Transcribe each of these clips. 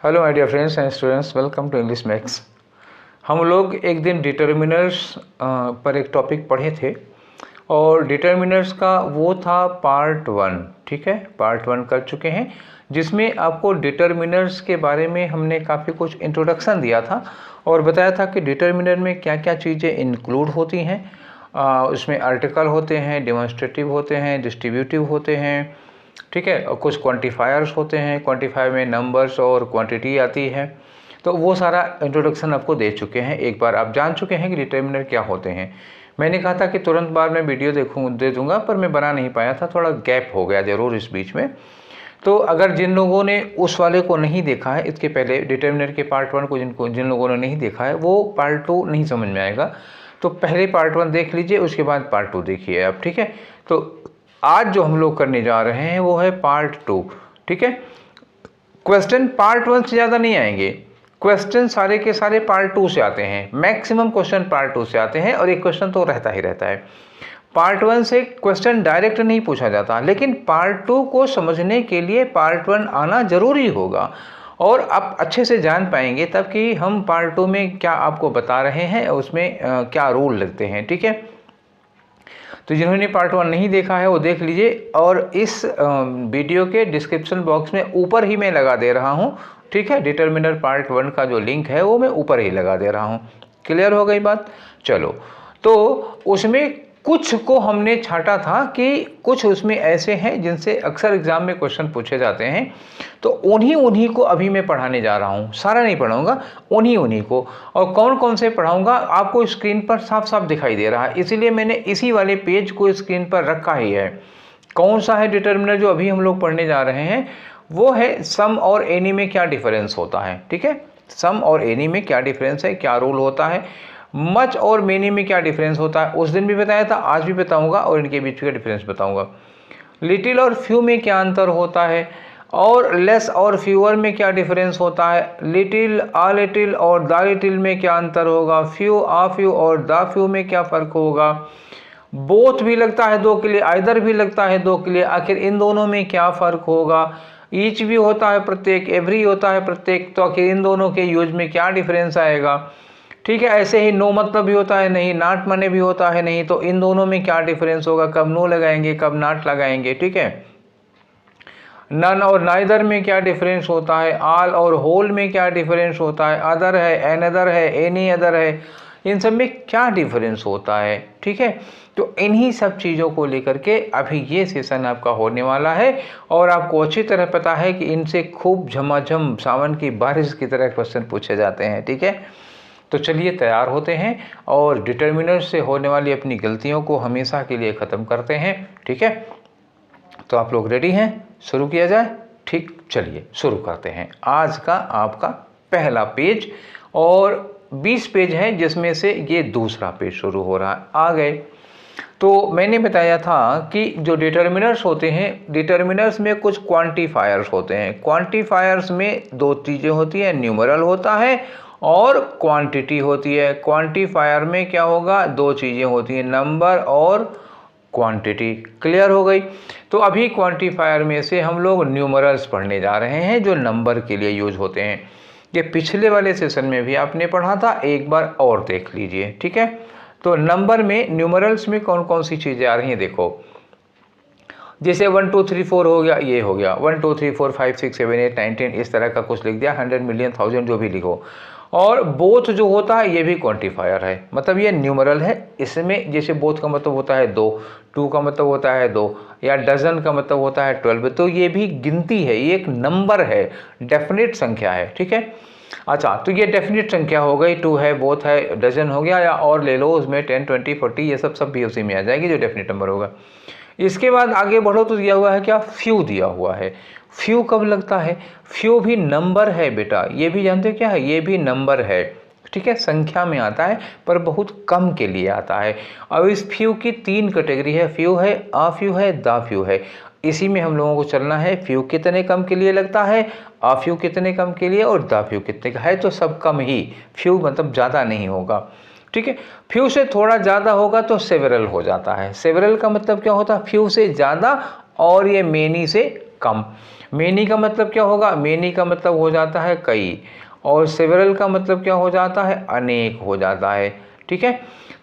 Hello my dear friends and students, welcome to English Max. हम लोग एक दिन डिटर्मिनर्स पर एक टॉपिक पढ़े थे और डिटर्मिनर्स का वो था पार्ट 1। ठीक है, पार्ट 1 कर चुके हैं, जिसमें आपको डिटर्मिनर्स के बारे में हमने काफ़ी कुछ इंट्रोडक्शन दिया था और बताया था कि डिटर्मिनर में क्या क्या चीज़ें इंक्लूड होती हैं। उसमें आर्टिकल होते हैं, डेमोन्स्ट्रेटिव होते हैं, डिस्ट्रीब्यूटिव होते हैं, ठीक है, और कुछ क्वांटिफायर्स होते हैं। क्वांटिफायर में नंबर्स और क्वांटिटी आती है। तो वो सारा इंट्रोडक्शन आपको दे चुके हैं, एक बार आप जान चुके हैं कि डिटर्मिनर क्या होते हैं। मैंने कहा था कि तुरंत बाद में वीडियो दे दूंगा, पर मैं बना नहीं पाया था, थोड़ा गैप हो गया ज़रूर इस बीच में। तो अगर जिन लोगों ने उस वाले को नहीं देखा है, इसके पहले डिटर्मिनर के पार्ट 1 को जिन लोगों ने नहीं देखा है, वो पार्ट 2 नहीं समझ में आएगा। तो पहले पार्ट 1 देख लीजिए, उसके बाद पार्ट 2 देखिए आप। ठीक है, तो आज जो हम लोग करने जा रहे हैं वो है पार्ट 2। ठीक है, क्वेश्चन पार्ट 1 से ज़्यादा नहीं आएंगे, क्वेश्चन सारे के सारे पार्ट 2 से आते हैं। मैक्सिमम क्वेश्चन पार्ट 2 से आते हैं और एक क्वेश्चन तो रहता ही रहता है। पार्ट 1 से क्वेश्चन डायरेक्ट नहीं पूछा जाता, लेकिन पार्ट 2 को समझने के लिए पार्ट 1 आना जरूरी होगा और आप अच्छे से जान पाएंगे तब कि हम पार्ट 2 में क्या आपको बता रहे हैं, उसमें क्या रूल लगते हैं। ठीक है, तो जिन्होंने पार्ट 1 नहीं देखा है वो देख लीजिए और इस वीडियो के डिस्क्रिप्शन बॉक्स में ऊपर ही मैं लगा दे रहा हूँ। ठीक है, डिटर्मिनर पार्ट 1 का जो लिंक है वो मैं ऊपर ही लगा दे रहा हूँ। क्लियर हो गई बात? चलो, तो उसमें कुछ को हमने छांटा था कि कुछ उसमें ऐसे हैं जिनसे अक्सर एग्जाम में क्वेश्चन पूछे जाते हैं, तो उन्हीं को अभी मैं पढ़ाने जा रहा हूँ। सारा नहीं पढ़ाऊंगा, उन्हीं को। और कौन कौन से पढ़ाऊंगा आपको स्क्रीन पर साफ साफ दिखाई दे रहा है, इसीलिए मैंने इसी वाले पेज को स्क्रीन पर रखा ही है। कौन सा है डिटर्मिनर जो अभी हम लोग पढ़ने जा रहे हैं? वो है सम और एनी में क्या डिफरेंस होता है। ठीक है, सम और एनी में क्या डिफरेंस है, क्या रूल होता है। मच और मेनी में क्या डिफरेंस होता है, उस दिन भी बताया था, आज भी बताऊंगा और इनके बीच का डिफरेंस बताऊंगा। लिटिल और फ्यू में क्या अंतर होता है और लेस और फ्यूअर में क्या डिफरेंस होता है। लिटिल, आ लिटिल और द लिटिल में क्या अंतर होगा। फ्यू, आ फ्यू और द फ्यू में क्या फ़र्क होगा। बोथ भी लगता है दो के लिए, आइदर भी लगता है दो के लिए, आखिर इन दोनों में क्या फ़र्क होगा। ईच भी होता है प्रत्येक, एवरी होता है प्रत्येक, तो आखिर इन दोनों के यूज में क्या डिफरेंस आएगा। ठीक है, ऐसे ही नो मतलब भी होता है नहीं, नाट मने भी होता है नहीं, तो इन दोनों में क्या डिफरेंस होगा, कब नो लगाएंगे कब नाट लगाएंगे। ठीक है, नन और नाइदर में क्या डिफरेंस होता है। आल और होल में क्या डिफरेंस होता है। अदर है, एनदर है, एनी अदर है, इन सब में क्या डिफरेंस होता है। ठीक है, तो इन्हीं सब चीज़ों को लेकर के अभी ये सेशन आपका होने वाला है और आपको अच्छी तरह पता है कि इनसे खूब झमाझम सावन की बारिश की तरह क्वेश्चन पूछे जाते हैं। ठीक है, तो चलिए तैयार होते हैं और डिटर्मिनर से होने वाली अपनी गलतियों को हमेशा के लिए ख़त्म करते हैं। ठीक है, तो आप लोग रेडी हैं? शुरू किया जाए? ठीक, चलिए शुरू करते हैं। आज का आपका पहला पेज और 20 पेज है, जिसमें से ये दूसरा पेज शुरू हो रहा है। आ गए? तो मैंने बताया था कि जो डिटर्मिनर्स होते हैं, डिटर्मिनर्स में कुछ क्वांटिफायर्स होते हैं। क्वांटिफायर्स में दो चीज़ें होती हैं, न्यूमरल होता है और क्वांटिटी होती है। क्वांटिफायर में क्या होगा, दो चीज़ें होती हैं, नंबर और क्वांटिटी। क्लियर हो गई? तो अभी क्वांटिफायर में से हम लोग न्यूमरल्स पढ़ने जा रहे हैं जो नंबर के लिए यूज होते हैं। ये पिछले वाले सेशन में भी आपने पढ़ा था, एक बार और देख लीजिए। ठीक है, तो नंबर में न्यूमरल्स में कौन कौन सी चीज़ें आ रही हैं देखो। जैसे 1 2 3 4 हो गया, ये हो गया 1 2 3 4 5 6 7 8 9 10, इस तरह का कुछ लिख दिया, 100 मिलियन 1000 जो भी लिखो। और बोथ जो होता है ये भी क्वांटिफायर है, मतलब ये न्यूमरल है। इसमें जैसे बोथ का मतलब होता है 2, 2 का मतलब होता है 2, या डजन का मतलब होता है 12, तो ये भी गिनती है, ये एक नंबर है, डेफिनेट संख्या है। ठीक है, अच्छा, तो ये डेफिनेट संख्या हो गई, 2 है, बोथ है, डजन हो गया, या और ले लो उसमें 10 20 40, ये सब भी उसी में आ जाएगी जो डेफिनेट नंबर होगा। इसके बाद आगे बढ़ो तो दिया हुआ है क्या, फ्यू दिया हुआ है। फ्यू कब लगता है? फ्यू भी नंबर है बेटा, ये भी जानते हो क्या है, ये भी नंबर है। ठीक है, संख्या में आता है पर बहुत कम के लिए आता है। अब इस फ्यू की 3 कैटेगरी है, फ्यू है, आ फ्यू है, दा फ्यू है। इसी में हम लोगों को चलना है। फ्यू कितने कम के लिए लगता है, आ फ्यू कितने कम के लिए, और दा फ्यू कितने का है, तो सब कम ही। फ्यू मतलब ज़्यादा नहीं होगा। ठीक है, फ्यू से थोड़ा ज़्यादा होगा तो सेवरल हो जाता है। सेवरल का मतलब क्या होता है, फ्यू से ज़्यादा और ये मेनी से कम। मेनी का मतलब क्या होगा, मेनी का मतलब हो जाता है कई, और सेवरल का मतलब क्या हो जाता है, अनेक हो जाता है। ठीक है,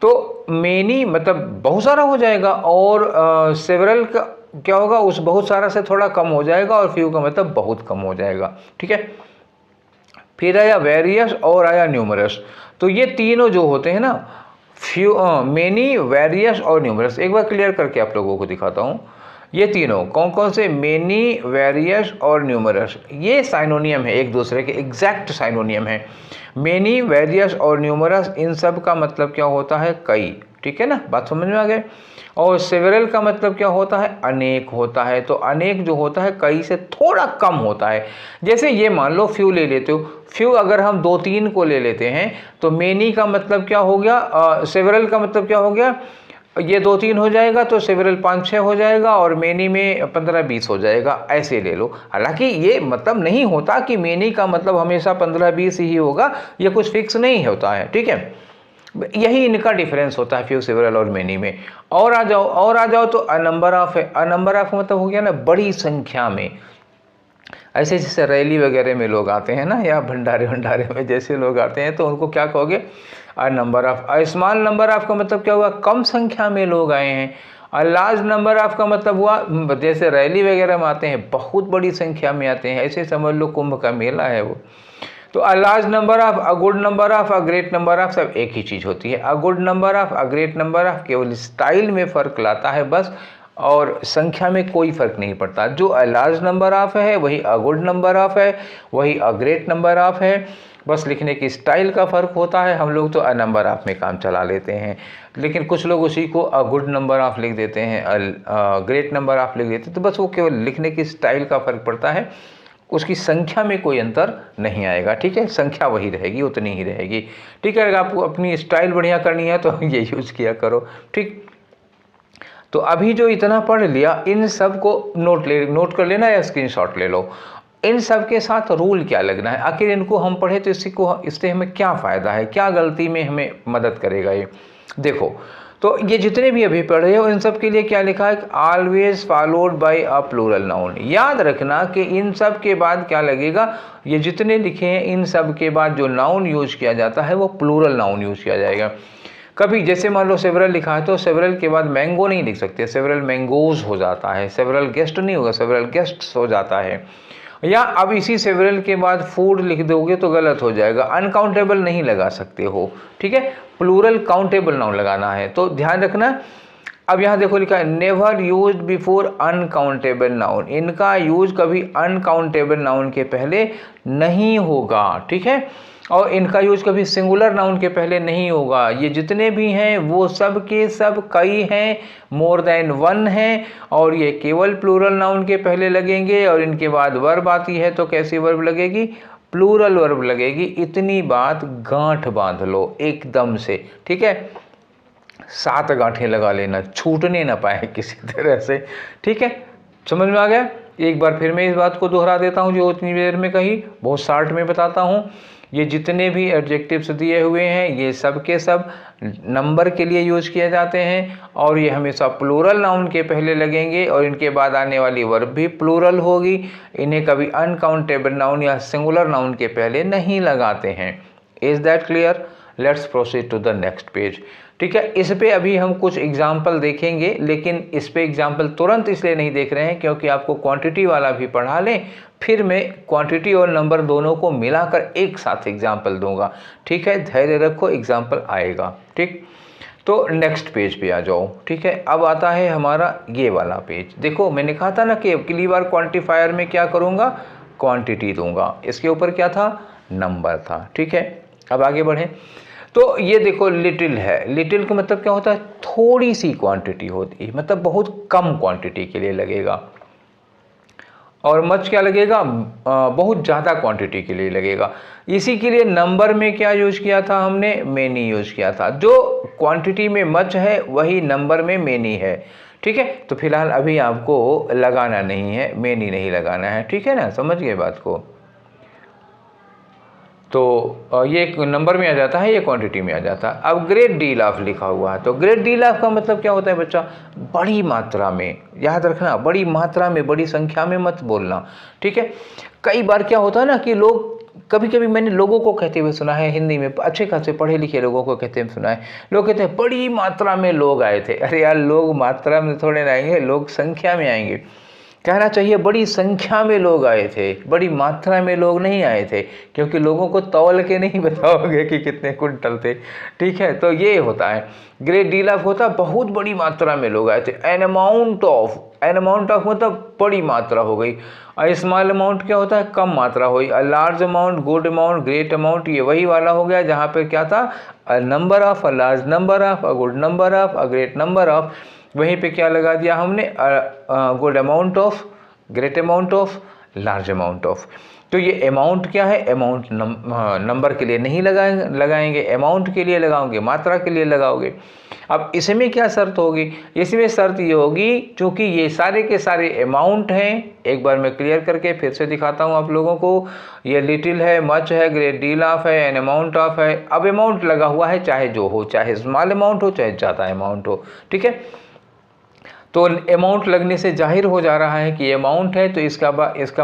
तो मेनी मतलब बहुत सारा हो जाएगा, और सेवरल का क्या होगा, उस बहुत सारा से थोड़ा कम हो जाएगा, और फ्यू का मतलब बहुत कम हो जाएगा। ठीक है, फिर आया वेरियस और आया न्यूमरस। तो ये तीनों जो होते हैं ना, मेनी, वेरियस और न्यूमरस, एक बार क्लियर करके आप लोगों को दिखाता हूँ। ये तीनों कौन कौन से, मेनी, वेरियस और न्यूमरस, ये साइनोनियम है, एक दूसरे के एग्जैक्ट साइनोनियम है। मेनी, वेरियस और न्यूमरस, इन सब का मतलब क्या होता है, कई। ठीक है ना, बात समझ में आ गई। और सेवरल का मतलब क्या होता है, अनेक होता है। तो अनेक जो होता है कई से थोड़ा कम होता है। जैसे ये मान लो फ्यू ले लेते हो, फ्यू अगर हम 2-3 को ले लेते हैं तो मेनी का मतलब क्या हो गया, सेवरल का मतलब क्या हो गया, ये 2-3 हो जाएगा, तो सेवरल 5-6 हो जाएगा, और मेनी में 15-20 हो जाएगा, ऐसे ले लो। हालांकि ये मतलब नहीं होता कि मेनी का मतलब हमेशा 15-20 ही होगा, ये कुछ फिक्स नहीं होता है। ठीक है, यही इनका डिफरेंस होता है फ्यू, सेवरल और मेनी में। और आ जाओ तो अ नंबर ऑफ है। अ नंबर ऑफ मतलब हो गया ना बड़ी संख्या में। ऐसे जैसे रैली वगैरह में लोग आते हैं ना, या भंडारे भंडारे में जैसे लोग आते हैं, तो उनको क्या कहोगे, a number of. A small number of का मतलब क्या हुआ, कम संख्या में लोग आए हैं। अ लार्ज नंबर ऑफ का मतलब हुआ, जैसे रैली वगैरह में आते हैं, बहुत बड़ी संख्या में आते हैं, ऐसे समझ लो कुंभ का मेला है वो। तो a large number of, a good number of, a great number of, सब एक ही चीज़ होती है। A good number of, a great number of केवल स्टाइल में फ़र्क लाता है बस, और संख्या में कोई फ़र्क नहीं पड़ता। जो अ लार्ज नंबर ऑफ है वही अ गुड नंबर ऑफ है, वही अ ग्रेट नंबर ऑफ है, बस लिखने की स्टाइल का फ़र्क होता है। हम लोग तो अ नंबर ऑफ में काम चला लेते हैं, लेकिन कुछ लोग उसी को अ गुड नंबर ऑफ लिख देते हैं, ग्रेट नंबर ऑफ लिख देते हैं। तो बस वो केवल लिखने की स्टाइल का फ़र्क पड़ता है, उसकी संख्या में कोई अंतर नहीं आएगा। ठीक है, संख्या वही रहेगी, उतनी ही रहेगी। ठीक है, अगर आपको अपनी स्टाइल बढ़िया करनी है तो ये यूज़ किया करो। ठीक, तो अभी जो इतना पढ़ लिया, इन सब को नोट कर लेना, या स्क्रीनशॉट ले लो। इन सब के साथ रूल क्या लगना है, आखिर इनको हम पढ़े तो इससे हमें क्या फ़ायदा है, क्या गलती में हमें मदद करेगा ये। देखो, तो ये जितने भी अभी पढ़े हो, इन सब के लिए क्या लिखा है, always followed by a plural noun. याद रखना कि इन सब के बाद क्या लगेगा, ये जितने लिखे हैं इन सब के बाद जो नाउन यूज किया जाता है वो प्लूरल नाउन यूज किया जाएगा। कभी जैसे मान लो सेवरल लिखा है तो सेवरल के बाद मैंगो नहीं लिख सकते, सेवरल मैंगोज हो जाता है। सेवरल गेस्ट नहीं होगा, सेवरल गेस्ट्स हो जाता है। या अब इसी सेवरल के बाद फूड लिख दोगे तो गलत हो जाएगा, अनकाउंटेबल नहीं लगा सकते हो। ठीक है, प्लूरल काउंटेबल नाउन लगाना है, तो ध्यान रखना। अब यहाँ देखो लिखा है never use before uncountable noun, इनका यूज कभी अनकाउंटेबल नाउन के पहले नहीं होगा। ठीक है, और इनका यूज कभी सिंगुलर नाउन के पहले नहीं होगा। ये जितने भी हैं वो सब के सब कई हैं, मोर देन वन हैं, और ये केवल प्लूरल नाउन के पहले लगेंगे, और इनके बाद वर्ब आती है तो कैसी वर्ब लगेगी, प्लूरल वर्ब लगेगी। इतनी बात गांठ बांध लो एकदम से। ठीक है, 7 गांठें लगा लेना, छूटने ना पाए किसी तरह से। ठीक है, समझ में आ गया। एक बार फिर मैं इस बात को दोहरा देता हूँ जो उतनी देर में कही, बहुत शार्ट में बताता हूँ। ये जितने भी एडजेक्टिव्स दिए हुए हैं ये सब के सब नंबर के लिए यूज किए जाते हैं, और ये हमेशा प्लूरल नाउन के पहले लगेंगे, और इनके बाद आने वाली वर्ब भी प्लूरल होगी। इन्हें कभी अनकाउंटेबल नाउन या सिंगुलर नाउन के पहले नहीं लगाते हैं। Is that clear? Let's proceed to the next page. ठीक है, इस पे अभी हम कुछ एग्जाम्पल देखेंगे, लेकिन इस पे एग्जाम्पल तुरंत इसलिए नहीं देख रहे हैं क्योंकि आपको क्वांटिटी वाला भी पढ़ा लें, फिर मैं क्वांटिटी और नंबर दोनों को मिलाकर एक साथ एग्जाम्पल दूंगा। ठीक है, धैर्य रखो, एग्जाम्पल आएगा। ठीक, तो नेक्स्ट पेज पे आ जाओ। ठीक है, अब आता है हमारा ये वाला पेज। देखो मैंने कहा था ना कि अगली बार क्वांटिफायर में क्या करूँगा, क्वांटिटी दूंगा। इसके ऊपर क्या था, नंबर था। ठीक है, अब आगे बढ़ें। तो ये देखो लिटिल है, लिटिल का मतलब क्या होता है, थोड़ी सी क्वांटिटी होती है, मतलब बहुत कम क्वांटिटी के लिए लगेगा। और मच क्या लगेगा, बहुत ज़्यादा क्वांटिटी के लिए लगेगा। इसी के लिए नंबर में क्या यूज किया था हमने, मेनी यूज किया था। जो क्वांटिटी में मच है वही नंबर में मेनी है। ठीक है, तो फिलहाल अभी आपको लगाना नहीं है, मेनी नहीं लगाना है। ठीक है ना, समझ गए बात को। तो ये एक नंबर में आ जाता है, ये क्वांटिटी में आ जाता है। अब ग्रेट डील ऑफ लिखा हुआ है, तो ग्रेट डील ऑफ का मतलब क्या होता है बच्चा? बड़ी मात्रा में, याद रखना, बड़ी मात्रा में, बड़ी संख्या में मत बोलना, ठीक है। कई बार क्या होता है ना कि लोग, कभी कभी मैंने लोगों को कहते हुए सुना है, हिंदी में अच्छे खासे पढ़े लिखे लोगों को कहते हुए सुना है, लोग कहते हैं बड़ी मात्रा में लोग आए थे। अरे यार, लोग मात्रा में थोड़े ना आएंगे, लोग संख्या में आएंगे। कहना चाहिए बड़ी संख्या में लोग आए थे, बड़ी मात्रा में लोग नहीं आए थे, क्योंकि लोगों को तौल के नहीं बताओगे कि कितने कुंटल थे, ठीक है। तो ये होता है, ग्रेट डील ऑफ होता है बहुत बड़ी मात्रा में लोग आए थे। एन अमाउंट ऑफ मतलब बड़ी मात्रा हो गई। स्मॉल अमाउंट क्या होता है? कम मात्रा हुई। Large amount, good amount, great amount, ये वही वाला हो गया जहाँ पे क्या था? A number of, a large number of, a good number of, a great number of. वहीं पे क्या लगा दिया हमने? Good amount of, great amount of, large amount of. तो ये अमाउंट क्या है? अमाउंट नंबर के लिए नहीं लगाएंगे, अमाउंट के लिए लगाओगे, मात्रा के लिए लगाओगे। अब इसमें क्या शर्त होगी? इसमें शर्त ये होगी, चूंकि ये सारे के सारे अमाउंट हैं, एक बार मैं क्लियर करके फिर से दिखाता हूँ आप लोगों को। ये लिटिल है, मच है, ग्रेट डील ऑफ है, एन अमाउंट ऑफ है। अब अमाउंट लगा हुआ है, चाहे जो हो, चाहे स्मॉल अमाउंट हो, चाहे ज़्यादा अमाउंट हो, ठीक है। तो अमाउंट लगने से जाहिर हो जा रहा है कि अमाउंट है, तो इसका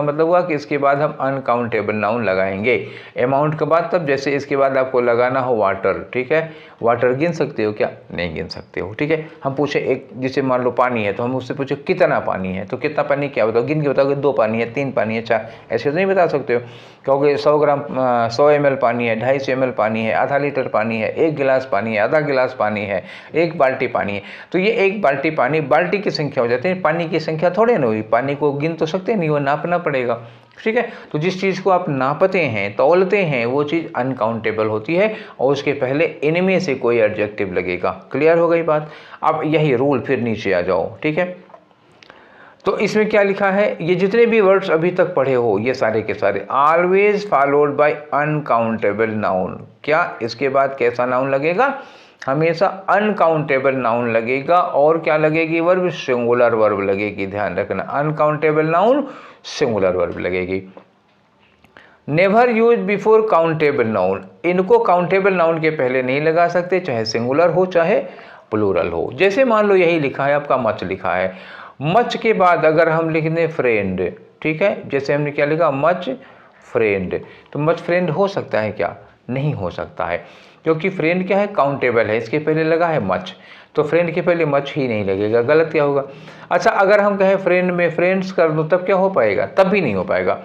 मतलब हुआ कि इसके बाद हम अनकाउंटेबल नाउन लगाएंगे। अमाउंट के बाद तब, जैसे इसके बाद आपको लगाना हो वाटर, ठीक है। वाटर गिन सकते हो क्या? नहीं गिन सकते हो, ठीक है। हम पूछे एक, जैसे मान लो पानी है, तो हम उससे पूछे कितना पानी है, तो कितना पानी क्या बताओ? गिन के बताओगे 2 पानी है, 3 पानी है, 4, ऐसे तो नहीं बता सकते हो। कहोगे 100 ml पानी है, 250 ml पानी है, आधा लीटर पानी है, 1 गिलास पानी है, आधा गिलास पानी है, 1 बाल्टी पानी है। तो ये 1 बाल्टी पानी, बाल्टी की संख्या हो जाती है, पानी की संख्या थोड़े ना हुई। पानी को गिन तो सकते नहीं, वो नापना पड़ेगा, ठीक है। तो जिस चीज़ को आप नापते हैं, तौलते हैं, वो चीज़ अनकाउंटेबल होती है और उसके पहले इनमें से कोई एडजेक्टिव लगेगा। क्लियर हो गई बात? अब यही रूल, फिर नीचे आ जाओ, ठीक है। तो इसमें क्या लिखा है? ये जितने भी वर्ड्स अभी तक पढ़े हो, ये सारे के सारे always followed bye uncountable noun. क्या इसके बाद कैसा नाउन लगेगा? हमेशा अनकाउंटेबल नाउन लगेगा। और क्या लगेगी? वर्ब, सिंगुलर वर्ब लगेगी। ध्यान रखना, अनकाउंटेबल नाउन सिंगुलर वर्ब लगेगी। Never use before countable noun, इनको काउंटेबल नाउन के पहले नहीं लगा सकते, चाहे सिंगुलर हो चाहे प्लूरल हो। जैसे मान लो यही लिखा है आपका, मच लिखा है, मच के बाद अगर हम लिख दें फ्रेंड, ठीक है, जैसे हमने क्या लिखा? मच फ्रेंड, तो मच फ्रेंड हो सकता है क्या? नहीं हो सकता है, क्योंकि फ्रेंड क्या है? काउंटेबल है, इसके पहले लगा है मच, तो फ्रेंड के पहले मच ही नहीं लगेगा। गलत क्या होगा? अच्छा, अगर हम कहें फ्रेंड में फ्रेंड्स कर दो, तब क्या हो पाएगा? तब भी नहीं हो पाएगा।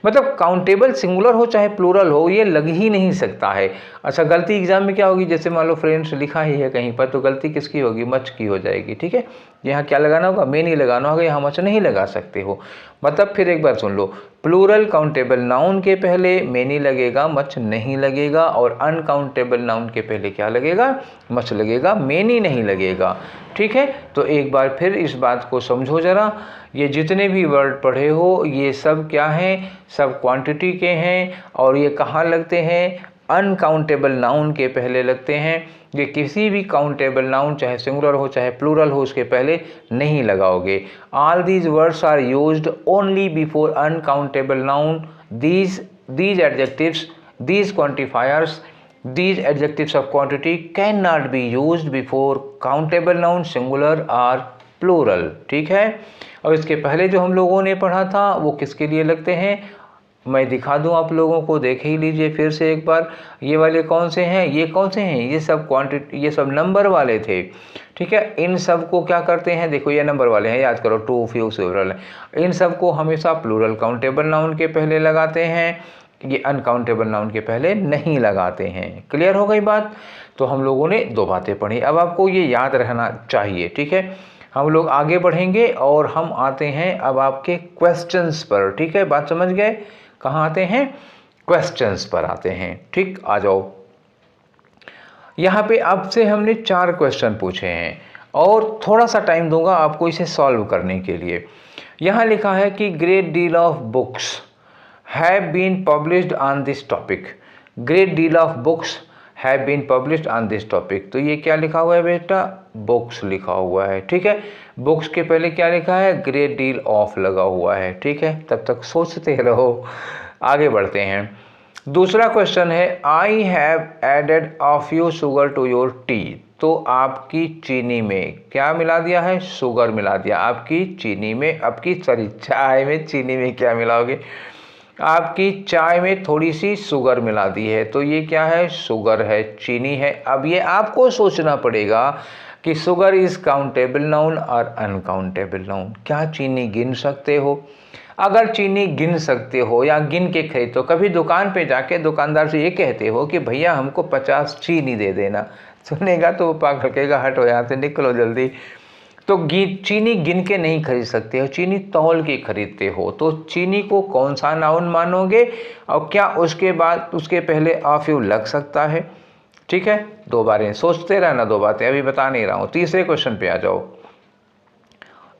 मतलब काउंटेबल सिंगुलर हो चाहे प्लूरल हो, ये लग ही नहीं सकता है। अच्छा, गलती एग्जाम में क्या होगी? जैसे मान लो फ्रेंड्स लिखा ही है कहीं पर, तो गलती किसकी होगी? मच की हो जाएगी, ठीक है। यहाँ क्या लगाना होगा? में नहीं लगाना होगा, यहाँ मच नहीं लगा सकते हो। मतलब फिर एक बार सुन लो, प्लूरल काउंटेबल नाउन के पहले मेनी लगेगा, मच नहीं लगेगा, और अनकाउंटेबल नाउन के पहले क्या लगेगा? मच लगेगा, मेनी नहीं लगेगा, ठीक है। तो एक बार फिर इस बात को समझो जरा, ये जितने भी वर्ड पढ़े हो, ये सब क्या हैं? सब क्वांटिटी के हैं, और ये कहाँ लगते हैं? अनकाउंटेबल नाउन के पहले लगते हैं। ये किसी भी काउंटेबल नाउन, चाहे सिंगुलर हो चाहे प्लूरल हो, उसके पहले नहीं लगाओगे। All these words are used only before uncountable noun. These adjectives, these quantifiers, these adjectives of quantity cannot be used before countable noun singular or plural, ठीक है। और इसके पहले जो हम लोगों ने पढ़ा था वो किसके लिए लगते हैं? मैं दिखा दूं आप लोगों को, देख ही लीजिए फिर से एक बार। ये वाले कौन से हैं? ये कौन से हैं? ये सब क्वांटिटी, ये सब नंबर वाले थे, ठीक है। इन सब को क्या करते हैं? देखो, ये नंबर वाले हैं, याद करो, टू, फ्यू, सेवरल है। इन सब को हमेशा प्लूरल काउंटेबल नाउन के पहले लगाते हैं, ये अनकाउंटेबल नाउन के पहले नहीं लगाते हैं। क्लियर हो गई बात? तो हम लोगों ने 2 बातें पढ़ी, अब आपको ये याद रहना चाहिए, ठीक है। हम लोग आगे बढ़ेंगे और हम आते हैं अब आपके क्वेश्चंस पर, ठीक है। बात समझ गए? कहाँ आते हैं? क्वेश्चंस पर आते हैं, ठीक। आ जाओ, यहाँ पे आपसे हमने 4 क्वेश्चन पूछे हैं और थोड़ा सा टाइम दूंगा आपको इसे सॉल्व करने के लिए। यहाँ लिखा है कि great deal of books have been published on this topic, great deal of books have been published on this topic। तो ये क्या लिखा हुआ है बेटा? बुक्स लिखा हुआ है, ठीक है। बुक्स के पहले क्या लिखा है? ग्रेट डील ऑफ लगा हुआ है, ठीक है। तब तक सोचते रहो, आगे बढ़ते हैं। दूसरा क्वेश्चन है I have added a few sugar to your tea. तो आपकी चीनी में क्या मिला दिया है? शुगर मिला दिया। आपकी चीनी में, आपकी सॉरी चाय में, चीनी में क्या मिलाओगे? आपकी चाय में थोड़ी सी शुगर मिला दी है, तो ये क्या है? शुगर है, चीनी है। अब ये आपको सोचना पड़ेगा कि शुगर इज काउंटेबल नाउन और अनकाउंटेबल नाउन। क्या चीनी गिन सकते हो? अगर चीनी गिन सकते हो या गिन के खरीदो, कभी दुकान पे जाके दुकानदार से ये कहते हो कि भैया हमको 50 चीनी दे देना, सुनेगा तो वो पागल कहेगा हटो यहाँ से, निकलो जल्दी। तो चीनी गिन के नहीं खरीद सकते हो, चीनी तौल के खरीदते हो। तो चीनी को कौन सा नाउन मानोगे? और क्या उसके बाद उसके पहले आ फ्यू लग सकता है? ठीक है, दो बारें सोचते रहना, दो बातें अभी बता नहीं रहा हूँ। तीसरे क्वेश्चन पे आ जाओ।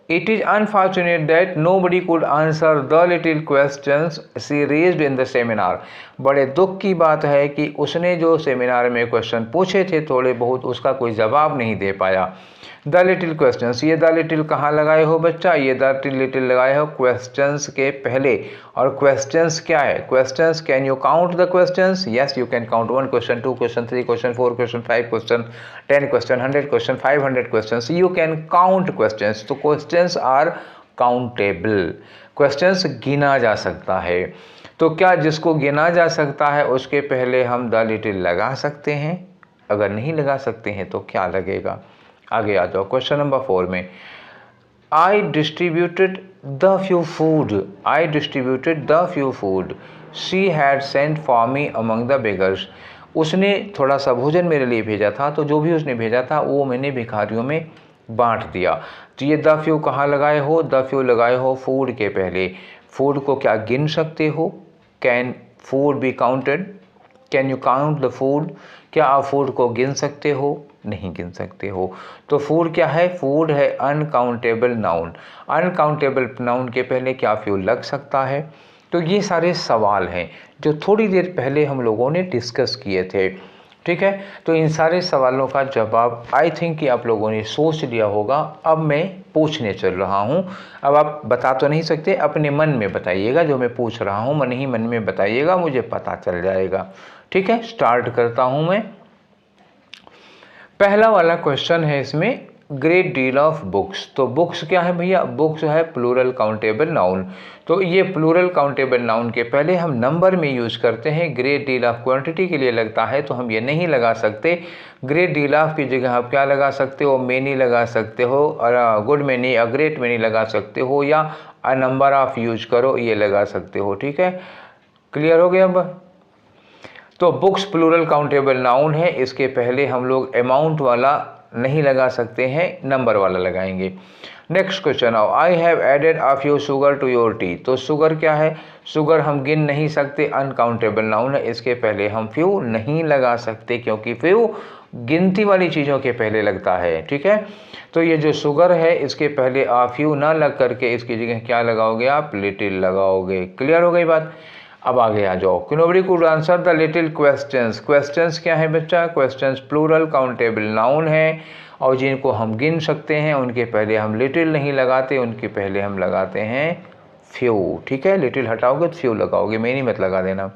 It is unfortunate that nobody could answer the little questions she raised in the seminar. बड़े दुख की बात है कि उसने जो सेमिनार में क्वेश्चन पूछे थे थोड़े बहुत, उसका कोई जवाब नहीं दे पाया। द लिटिल क्वेश्चंस, ये द लिटिल कहाँ लगाए हो बच्चा? ये द लिटिल लगाए हो क्वेश्चंस के पहले। और क्वेश्चंस क्या है? Questions, can you count the questions? Yes you can count 1 question, 2 question, 3 question, 4 question, 5 question, 10 question, 100 question, 500 questions. You can count questions. तो क्वेश्चंस आर काउंटेबल। क्वेश्चंस गिना जा सकता है। तो क्या जिसको गिना जा सकता है उसके पहले हम द लिटिल लगा सकते हैं? अगर नहीं लगा सकते हैं तो क्या लगेगा? आगे आ जाओ क्वेश्चन नंबर 4 में। I distributed the few food, I distributed the few food she had sent for me among the beggars. उसने थोड़ा सा भोजन मेरे लिए भेजा था, तो जो भी उसने भेजा था वो मैंने भिखारियों में बांट दिया। तो ये द फ्यू कहाँ लगाए हो? द फ्यू लगाए हो फूड के पहले। फूड को क्या गिन सकते हो? Can food be counted? Can you count the food? क्या आप फूड को गिन सकते हो? नहीं गिन सकते हो। तो फूड क्या है? फूड है अनकाउंटेबल नाउन। अनकाउंटेबल नाउन के पहले क्या फ्यू लग सकता है? तो ये सारे सवाल हैं जो थोड़ी देर पहले हम लोगों ने डिस्कस किए थे। ठीक है, तो इन सारे सवालों का जवाब आई थिंक कि आप लोगों ने सोच लिया होगा। अब मैं पूछने चल रहा हूँ। अब आप बता तो नहीं सकते, अपने मन में बताइएगा जो मैं पूछ रहा हूँ, मन ही मन में बताइएगा, मुझे पता चल जाएगा। ठीक है, स्टार्ट करता हूँ मैं। पहला वाला क्वेश्चन है इसमें, ग्रेट डील ऑफ बुक्स। तो बुक्स क्या है भैया? बुक्स है प्लूरल काउंटेबल नाउन। तो ये प्लूरल काउंटेबल नाउन के पहले हम नंबर में यूज करते हैं। ग्रेट डील ऑफ क्वांटिटी के लिए लगता है तो हम ये नहीं लगा सकते। ग्रेट डील ऑफ की जगह आप क्या लगा सकते हो? मेनी लगा सकते हो, और good many, a great many लगा सकते हो, या अ नंबर ऑफ यूज करो, ये लगा सकते हो। ठीक है, क्लियर हो गया अब? तो बुक्स प्लूरल काउंटेबल नाउन है, इसके पहले हम लोग अमाउंट वाला नहीं लगा सकते हैं, नंबर वाला लगाएंगे। नेक्स्ट क्वेश्चन आओ। I have added a few sugar to your tea. तो शुगर क्या है? शुगर हम गिन नहीं सकते, अनकाउंटेबल नाउन है, इसके पहले हम फ्यू नहीं लगा सकते क्योंकि फ्यू गिनती वाली चीज़ों के पहले लगता है। ठीक है, तो ये जो शुगर है इसके पहले आ फ्यू ना लग करके इसकी जगह क्या लगाओगे आप? लिटिल लगाओगे। क्लियर हो गई बात? अब आगे आ जाओ। Nobody could answer the little questions. Questions क्या है बच्चा? क्वेश्चंस प्लूरल काउंटेबल नाउन है, और जिनको हम गिन सकते हैं उनके पहले हम लिटिल नहीं लगाते, उनके पहले हम लगाते हैं फ्यू। ठीक है, लिटिल हटाओगे तो फ्यू लगाओगे, मेनी मत लगा देना।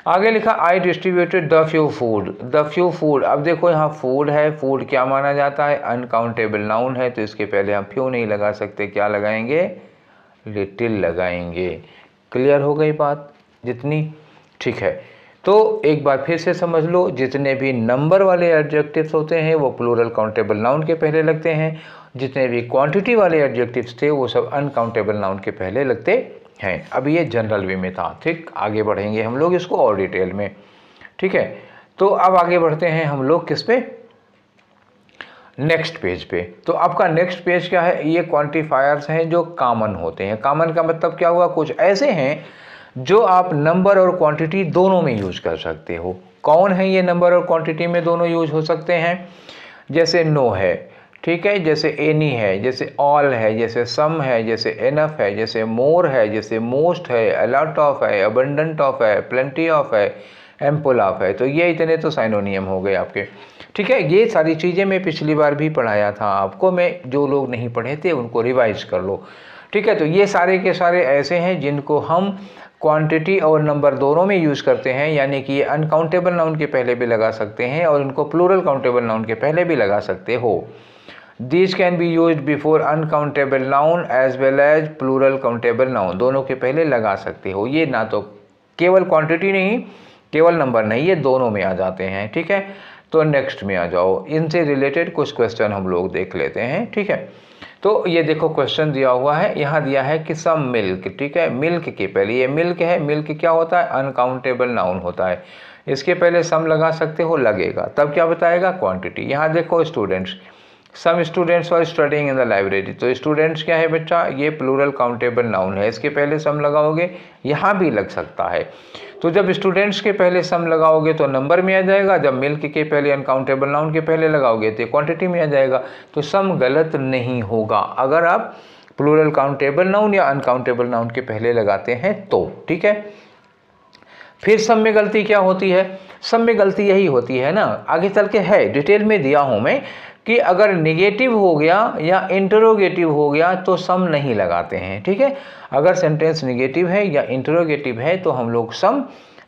आगे लिखा I distributed the few food. The few food, अब देखो यहाँ फूड है, फूड क्या माना जाता है? अनकाउंटेबल नाउन है, तो इसके पहले हम फ्यू नहीं लगा सकते, क्या लगाएंगे? लिटिल लगाएंगे। क्लियर हो गई बात जितनी? ठीक है, तो एक बार फिर से समझ लो, जितने भी नंबर वाले एडजेक्टिव्स होते हैं वो प्लूरल काउंटेबल नाउन के पहले लगते हैं, जितने भी क्वांटिटी वाले एडजेक्टिव्स थे वो सब अनकाउंटेबल नाउन के पहले लगते हैं। अब ये जनरल वे में था। ठीक, आगे बढ़ेंगे हम लोग इसको और डिटेल में। ठीक है, तो अब आगे बढ़ते हैं हम लोग किस पे? नेक्स्ट पेज पे। तो आपका नेक्स्ट पेज क्या है? ये क्वांटिफायर्स हैं जो कॉमन होते हैं। कॉमन का मतलब क्या हुआ? कुछ ऐसे हैं जो आप नंबर और क्वांटिटी दोनों में यूज कर सकते हो। कौन है ये नंबर और क्वांटिटी में दोनों यूज हो सकते हैं? जैसे नो है, ठीक है, जैसे एनी है, जैसे ऑल है, जैसे सम है, जैसे एनफ है, जैसे मोर है, जैसे मोस्ट है, अलॉट ऑफ है, अबंडेंट ऑफ है, प्लेंटी ऑफ है, एम्पल ऑफ है। तो ये इतने तो साइनोनियम हो गए आपके। ठीक है, ये सारी चीज़ें मैं पिछली बार भी पढ़ाया था आपको, मैं जो लोग नहीं पढ़े थे उनको रिवाइज कर लो। ठीक है, तो ये सारे के सारे ऐसे हैं जिनको हम क्वांटिटी और नंबर दोनों में यूज़ करते हैं, यानी कि ये अनकाउंटेबल नाउन के पहले भी लगा सकते हैं और इनको प्लूरल काउंटेबल नाउन के पहले भी लगा सकते हो। These can be used before uncountable noun as well as plural countable noun, दोनों के पहले लगा सकते हो। ये ना तो केवल क्वांटिटी नहीं, केवल नंबर नहीं, ये दोनों में आ जाते हैं, ठीक है। तो नेक्स्ट में आ जाओ, इनसे रिलेटेड कुछ क्वेश्चन हम लोग देख लेते हैं, ठीक है। तो ये देखो क्वेश्चन दिया हुआ है, यहाँ दिया है कि सम मिल्क, ठीक है। मिल्क के पहले ये मिल्क है, मिल्क क्या होता है, अनकाउंटेबल नाउन होता है। इसके पहले सम लगा सकते हो, लगेगा, तब क्या बताएगा, क्वांटिटी। यहाँ देखो students, some students are studying in the library, तो स्टूडेंट्स क्या है बच्चा, ये प्लूरल काउंटेबल नाउन है, इसके पहले सम लगाओगे, यहाँ भी लग सकता है। तो जब स्टूडेंट्स के पहले सम लगाओगे तो नंबर में आ जाएगा, जब मिल्क के पहले अनकाउंटेबल नाउन के पहले लगाओगे तो क्वांटिटी में आ जाएगा। तो सम गलत नहीं होगा अगर आप प्लूरल काउंटेबल नाउन या अनकाउंटेबल नाउन के पहले लगाते हैं तो, ठीक है। फिर सम में गलती क्या होती है, सम में गलती यही होती है ना, आगे चल के है, डिटेल में दिया हूँ मैं, कि अगर नेगेटिव हो गया या इंटरोगेटिव हो गया तो सम नहीं लगाते हैं, ठीक है। अगर सेंटेंस नेगेटिव है या इंटरोगेटिव है तो हम लोग सम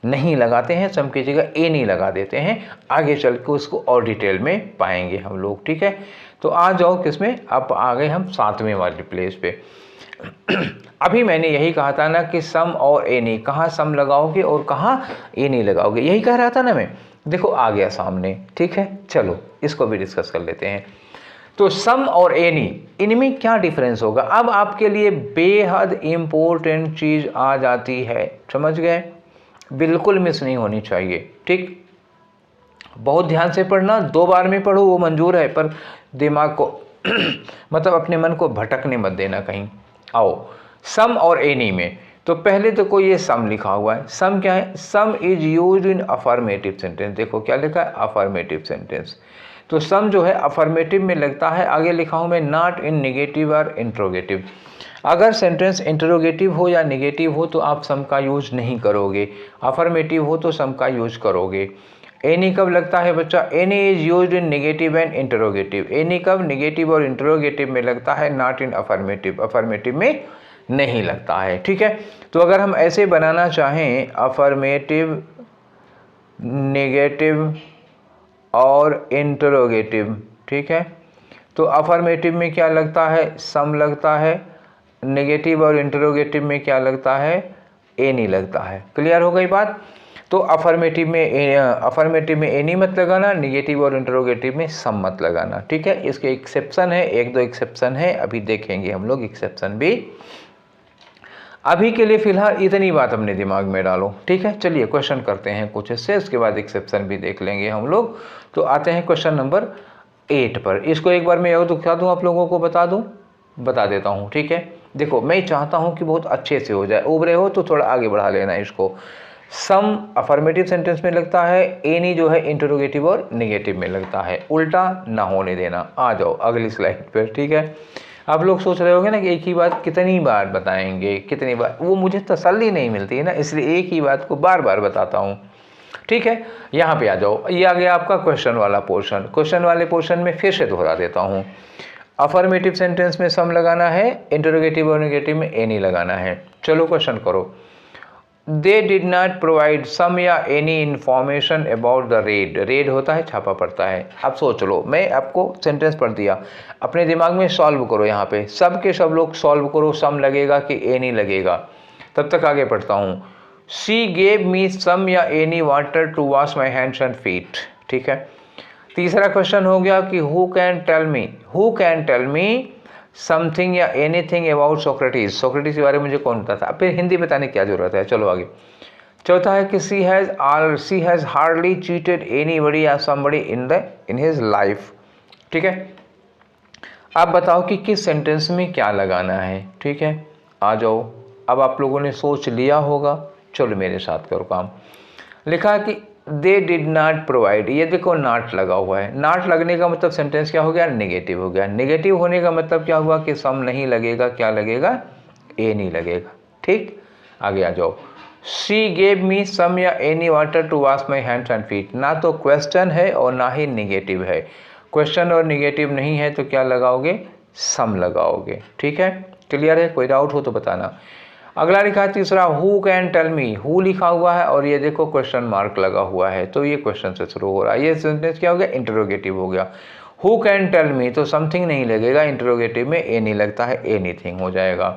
नहीं लगाते हैं, सम की जगह ए नहीं लगा देते हैं। आगे चल के उसको और डिटेल में पाएंगे हम लोग, ठीक है। तो आ जाओ किसमें, अब आ गए हम 7वें वाले प्लेस पे। अभी मैंने यही कहा था ना कि सम और एनी, कहाँ सम लगाओगे और कहाँ एनी लगाओगे, यही कह रहा था ना मैं। देखो आ गया सामने, ठीक है। चलो इसको भी डिस्कस कर लेते हैं। तो सम और एनी, इनमें क्या डिफरेंस होगा, अब आपके लिए बेहद इम्पोर्टेंट चीज़ आ जाती है, समझ गए, बिल्कुल मिस नहीं होनी चाहिए, ठीक। बहुत ध्यान से पढ़ना, 2 बार में पढ़ो वो मंजूर है, पर दिमाग को मतलब अपने मन को भटकने मत देना कहीं। आओ सम और एनी में, तो पहले तो कोई ये सम लिखा हुआ है, सम क्या है, सम is used in affirmative sentence. देखो क्या लिखा है, अफर्मेटिव सेंटेंस। तो सम जो है अफर्मेटिव में लगता है, आगे लिखा हूँ मैं, नॉट इन नेगेटिव और इंट्रोगेटिव। अगर सेंटेंस इंट्रोगेटिव हो या नेगेटिव हो तो आप सम का यूज नहीं करोगे, अफर्मेटिव हो तो सम का यूज करोगे। एनी कब लगता है बच्चा, any is used in negative and interrogative. Any कब नेगेटिव और इंटरोगेटिव में लगता है, नॉट इन अफर्मेटिव, अफर्मेटिव में नहीं लगता है, ठीक है। तो अगर हम ऐसे बनाना चाहें, अफर्मेटिव, नेगेटिव और इंटरोगेटिव, ठीक है, तो अफर्मेटिव में क्या लगता है, सम लगता है, नेगेटिव और इंटरोगेटिव में क्या लगता है, एनी लगता है। क्लियर हो गई बात। तो अफर्मेटिव में एनी मत लगाना, नेगेटिव और इंटरोगेटिव में सम मत लगाना, ठीक है। इसके एक्सेप्शन है, 1-2 एक्सेप्शन है, अभी देखेंगे हम लोग एक्सेप्शन भी। अभी के लिए फिलहाल इतनी बात अपने दिमाग में डालो, ठीक है। चलिए क्वेश्चन करते हैं कुछ इससे, उसके बाद एक्सेप्शन भी देख लेंगे हम लोग। तो आते हैं क्वेश्चन नंबर 8 पर। इसको एक बार मैं याद दिखा दूँ, आप लोगों को बता देता हूँ, ठीक है। देखो मैं चाहता हूँ कि बहुत अच्छे से हो जाए, उबरे हो तो थोड़ा आगे बढ़ा लेना इसको। सम अफर्मेटिव सेंटेंस में लगता है, एनी जो है इंटरोगेटिव और नेगेटिव में लगता है, उल्टा ना होने देना। आ जाओ अगली स्लाइड पर, ठीक है। आप लोग सोच रहे होंगे ना कि एक ही बात कितनी बार बताएंगे, कितनी बार, वो मुझे तसल्ली नहीं मिलती है ना, इसलिए एक ही बात को बार बार बताता हूँ, ठीक है। यहाँ पे आ जाओ, ये आ गया आपका क्वेश्चन वाला पोर्शन। क्वेश्चन वाले पोर्शन में फिर से दोहरा देता हूँ, अफर्मेटिव सेंटेंस में सम लगाना है, इंटरोगेटिव और नेगेटिव में एनी लगाना है। चलो क्वेश्चन करो। They did not provide some या any information about the raid. Raid होता है छापा पड़ता है। अब सोच लो, मैं आपको सेंटेंस पढ़ दिया, अपने दिमाग में सॉल्व करो, यहाँ पे सब के सब लोग सॉल्व करो, सम लगेगा कि एनी लगेगा। तब तक आगे पढ़ता हूँ। शी गेव मी सम या any water to wash my hands and feet, ठीक है। तीसरा क्वेश्चन हो गया कि who can tell me something या एनीथिंग अबाउट सोक्रेटिस। सोक्रेटिस के बारे में मुझे कौन बताता है, फिर हिंदी बताने की क्या जरूरत है। चलो आगे। चौथा है कि सी हैज़ हार्डली चीटेड एनीबडी या समबडी इन हिज लाइफ, ठीक है। अब बताओ कि किस सेंटेंस में क्या लगाना है, ठीक है। आ जाओ, अब आप लोगों ने सोच लिया होगा, चलो मेरे साथ करो काम। लिखा कि दे डिड नॉट प्रोवाइड, ये देखो नॉट लगा हुआ है। नॉट लगने का मतलब सेंटेंस क्या हो गया, नेगेटिव हो गया। नेगेटिव होने का मतलब क्या हुआ कि सम नहीं लगेगा, क्या लगेगा, ए नहीं लगेगा, ठीक। आगे आ जाओ। शी गेव मी सम या any water to wash my hands and feet, ना तो क्वेश्चन है और ना ही नेगेटिव है। क्वेश्चन और नेगेटिव नहीं है तो क्या लगाओगे, सम लगाओगे, ठीक है। क्लियर है, कोई डाउट हो तो बताना। अगला लिखा है तीसरा, who can tell me, who लिखा हुआ है और ये देखो क्वेश्चन मार्क लगा हुआ है, तो ये क्वेश्चन से शुरू हो रहा है। ये सेंटेंस क्या हो गया, इंटरोगेटिव हो गया। हु कैन टेल मी तो समथिंग नहीं लगेगा, इंटरोगेटिव में एनी लगता है, एनीथिंग हो जाएगा।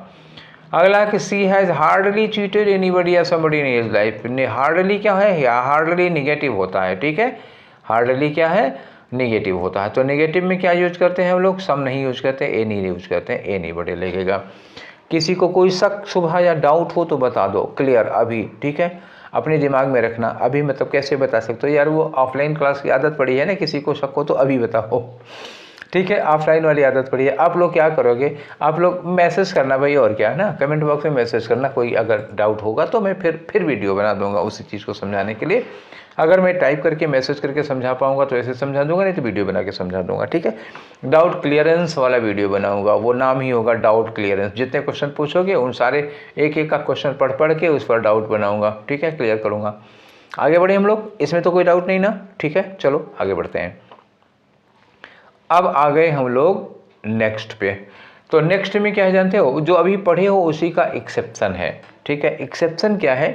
अगला कि सी हैज़ हार्डली चीटेड एनीबडी या somebody in his life, hardly क्या है, या हार्डली निगेटिव होता है, ठीक है, हार्डली क्या है, निगेटिव होता है। तो निगेटिव में क्या यूज करते हैं हम लोग, सम नहीं यूज करते, एनी यूज करते हैं, एनीबडी लगेगा। किसी को कोई शक शुबह या डाउट हो तो बता दो, क्लियर अभी, ठीक है, अपने दिमाग में रखना। अभी मतलब कैसे बता सकते हो यार, वो ऑफलाइन क्लास की आदत पड़ी है ना, किसी को शक हो तो अभी बताओ, ठीक है, ऑफलाइन वाली आदत पड़ी है। आप लोग क्या करोगे, आप लोग मैसेज करना भाई, और क्या है ना, कमेंट बॉक्स में मैसेज करना, कोई अगर डाउट होगा तो मैं फिर वीडियो बना दूंगा उसी चीज़ को समझाने के लिए। अगर मैं टाइप करके मैसेज करके समझा पाऊंगा तो ऐसे समझा दूंगा, नहीं तो वीडियो बना के समझा दूंगा, ठीक है। डाउट क्लियरेंस वाला वीडियो बनाऊंगा, वो नाम ही होगा डाउट क्लियरेंस। जितने क्वेश्चन पूछोगे उन सारे एक एक का क्वेश्चन पढ़ के उस पर डाउट बनाऊंगा, ठीक है, क्लियर करूँगा। आगे बढ़े हम लोग, इसमें तो कोई डाउट नहीं ना, ठीक है, चलो आगे बढ़ते हैं। अब आ गए हम लोग नेक्स्ट पे। तो नेक्स्ट में क्या है जानते हो, जो अभी पढ़े हो उसी का एक्सेप्शन है, ठीक है। एक्सेप्शन क्या है,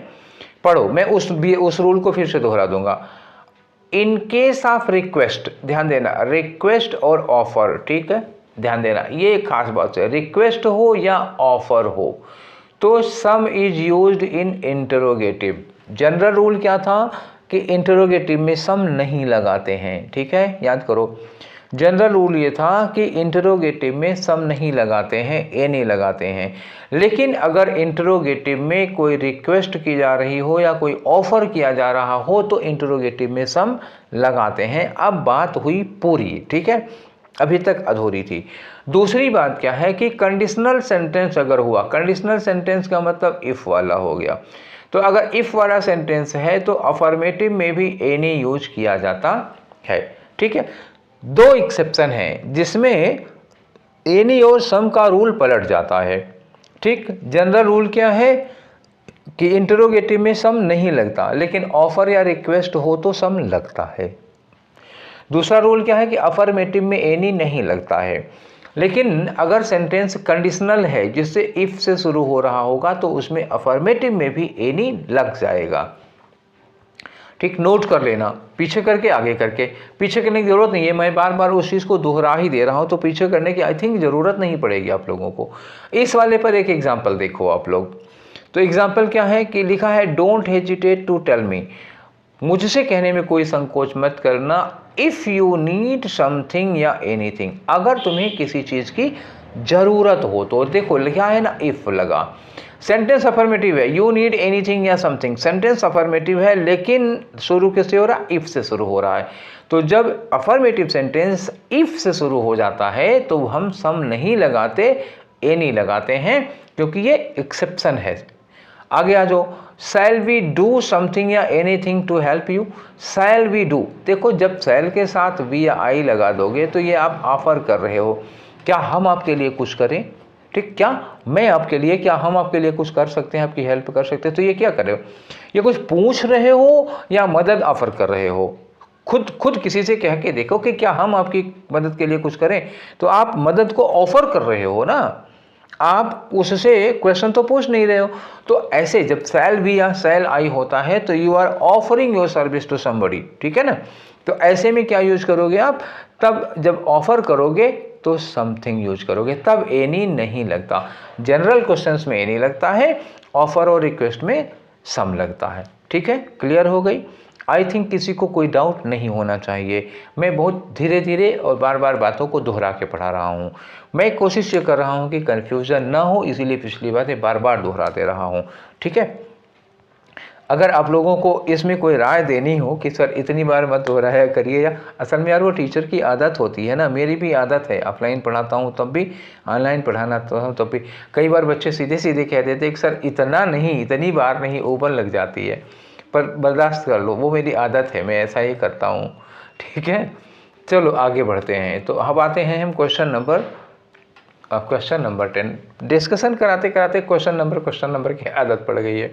पढ़ो, मैं उस रूल को फिर से दोहरा दूंगा। इन केस ऑफ रिक्वेस्ट, ध्यान देना, रिक्वेस्ट और ऑफर, ठीक है, ध्यान देना, ये एक खास बात है। रिक्वेस्ट हो या ऑफर हो तो सम is used in interrogative. General rule क्या था कि इंटरोगेटिव में सम नहीं लगाते हैं, ठीक है, याद करो। जनरल रूल ये था कि इंटरोगेटिव में सम नहीं लगाते हैं, एनी लगाते हैं। लेकिन अगर इंटरोगेटिव में कोई रिक्वेस्ट की जा रही हो या कोई ऑफर किया जा रहा हो तो इंटरोगेटिव में सम लगाते हैं। अब बात हुई पूरी, ठीक है, अभी तक अधूरी थी। दूसरी बात क्या है कि कंडीशनल सेंटेंस अगर हुआ, कंडीशनल सेंटेंस का मतलब इफ वाला हो गया, तो अगर इफ वाला सेंटेंस है तो अफर्मेटिव में भी एनी यूज किया जाता है, ठीक है। दो एक्सेप्शन है जिसमें एनी और सम का रूल पलट जाता है, ठीक। जनरल रूल क्या है कि इंटरोगेटिव में सम नहीं लगता, लेकिन ऑफर या रिक्वेस्ट हो तो सम लगता है। दूसरा रूल क्या है कि अफर्मेटिव में एनी नहीं लगता है, लेकिन अगर सेंटेंस कंडीशनल है जिससे इफ से शुरू हो रहा होगा तो उसमें अफर्मेटिव में भी एनी लग जाएगा, ठीक। नोट कर लेना, पीछे करके आगे करके, पीछे करने की जरूरत नहीं है, मैं बार बार उस चीज़ को दोहरा ही दे रहा हूँ, तो पीछे करने की आई थिंक ज़रूरत नहीं पड़ेगी आप लोगों को। इस वाले पर एक एग्जांपल देखो आप लोग। तो एग्जांपल क्या है कि लिखा है don't hesitate to tell me, मुझसे कहने में कोई संकोच मत करना, इफ़ यू नीड समथिंग या एनीथिंग, अगर तुम्हें किसी चीज़ की ज़रूरत हो तो। देखो लिखा है ना, इफ़ लगा, सेंटेंस अफर्मेटिव है, यू नीड एनीथिंग या समथिंग, सेंटेंस अफर्मेटिव है लेकिन शुरू किससे हो रहा है, इफ से शुरू हो रहा है। तो जब अफर्मेटिव सेंटेंस इफ से शुरू हो जाता है तो हम सम नहीं लगाते, एनी लगाते हैं, क्योंकि ये एक्सेप्शन है। आगे आ जाओ, शैल वी डू समथिंग या anything to help you, shall we do, देखो जब शैल के साथ वी या आई लगा दोगे तो ये आप ऑफर कर रहे हो, क्या हम आपके लिए कुछ करें, ठीक, क्या मैं आपके लिए, क्या हम आपके लिए कुछ कर सकते हैं, आपकी हेल्प कर सकते हैं। तो ये क्या कर रहे हो, ये कुछ पूछ रहे हो या मदद ऑफर कर रहे हो। खुद किसी से कह के देखो कि क्या हम आपकी मदद के लिए कुछ करें, तो आप मदद को ऑफर कर रहे हो ना, आप उससे क्वेश्चन तो पूछ नहीं रहे हो। तो ऐसे जब शैल वी या शैल आई होता है तो you are offering your service to somebody, ठीक है ना। तो ऐसे में क्या यूज करोगे आप, तब जब ऑफर करोगे तो समथिंग यूज करोगे, तब एनी नहीं लगता। जनरल क्वेश्चंस में एनी लगता है, ऑफर और रिक्वेस्ट में सम लगता है, ठीक है, क्लियर हो गई। आई थिंक किसी को कोई डाउट नहीं होना चाहिए। मैं बहुत धीरे धीरे और बार बार बातों को दोहरा के पढ़ा रहा हूँ। मैं कोशिश ये कर रहा हूँ कि कन्फ्यूज़न ना हो, इसीलिए पिछली बातें बार बार दोहराते रहा हूँ, ठीक है। अगर आप लोगों को इसमें कोई राय देनी हो कि सर इतनी बार मत दोहराया करिए, या असल में यार वो टीचर की आदत होती है ना, मेरी भी आदत है, ऑफलाइन पढ़ाता हूँ तब भी, ऑनलाइन पढ़ाना हूँ तब भी, कई बार बच्चे सीधे सीधे कह देते हैं कि सर इतना नहीं, इतनी बार नहीं, ओपन लग जाती है, पर बर्दाश्त कर लो, वो मेरी आदत है, मैं ऐसा ही करता हूँ, ठीक है। चलो आगे बढ़ते हैं। तो अब आते हैं हम क्वेश्चन नंबर 10। डिस्कशन कराते कराते क्वेश्चन नंबर की आदत पड़ गई है।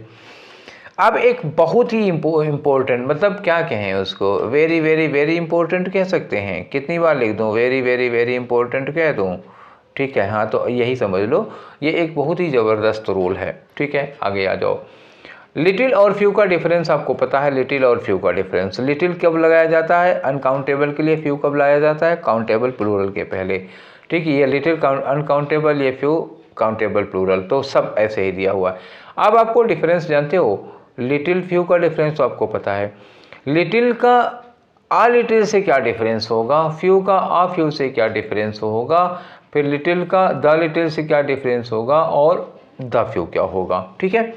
अब एक बहुत ही इम्पोर्टेंट, मतलब क्या कहें उसको, वेरी वेरी वेरी इंपॉर्टेंट कह सकते हैं, कितनी बार लिख दूँ, वेरी वेरी वेरी इंपॉर्टेंट कह दूँ, ठीक है। हाँ, तो यही समझ लो, ये एक बहुत ही ज़बरदस्त रूल है। ठीक है, आगे आ जाओ। लिटिल और फ्यू का डिफरेंस आपको पता है, लिटिल और फ्यू का डिफरेंस। लिटिल कब लगाया जाता है? अनकाउंटेबल के लिए। फ्यू कब लाया जाता है? काउंटेबल प्लूरल के पहले। ठीक है, ये लिटिल अनकाउंटेबल, ये फ्यू काउंटेबल प्लूरल, तो सब ऐसे ही दिया हुआ है। अब आपको डिफरेंस जानते हो, लिटिल फ्यू का डिफरेंस तो आपको पता है। लिटिल का आ लिटिल से क्या डिफरेंस होगा, फ्यू का आ फ्यू से क्या डिफरेंस होगा, फिर लिटिल का द लिटिल से क्या डिफरेंस होगा, और द फ्यू क्या होगा। ठीक है,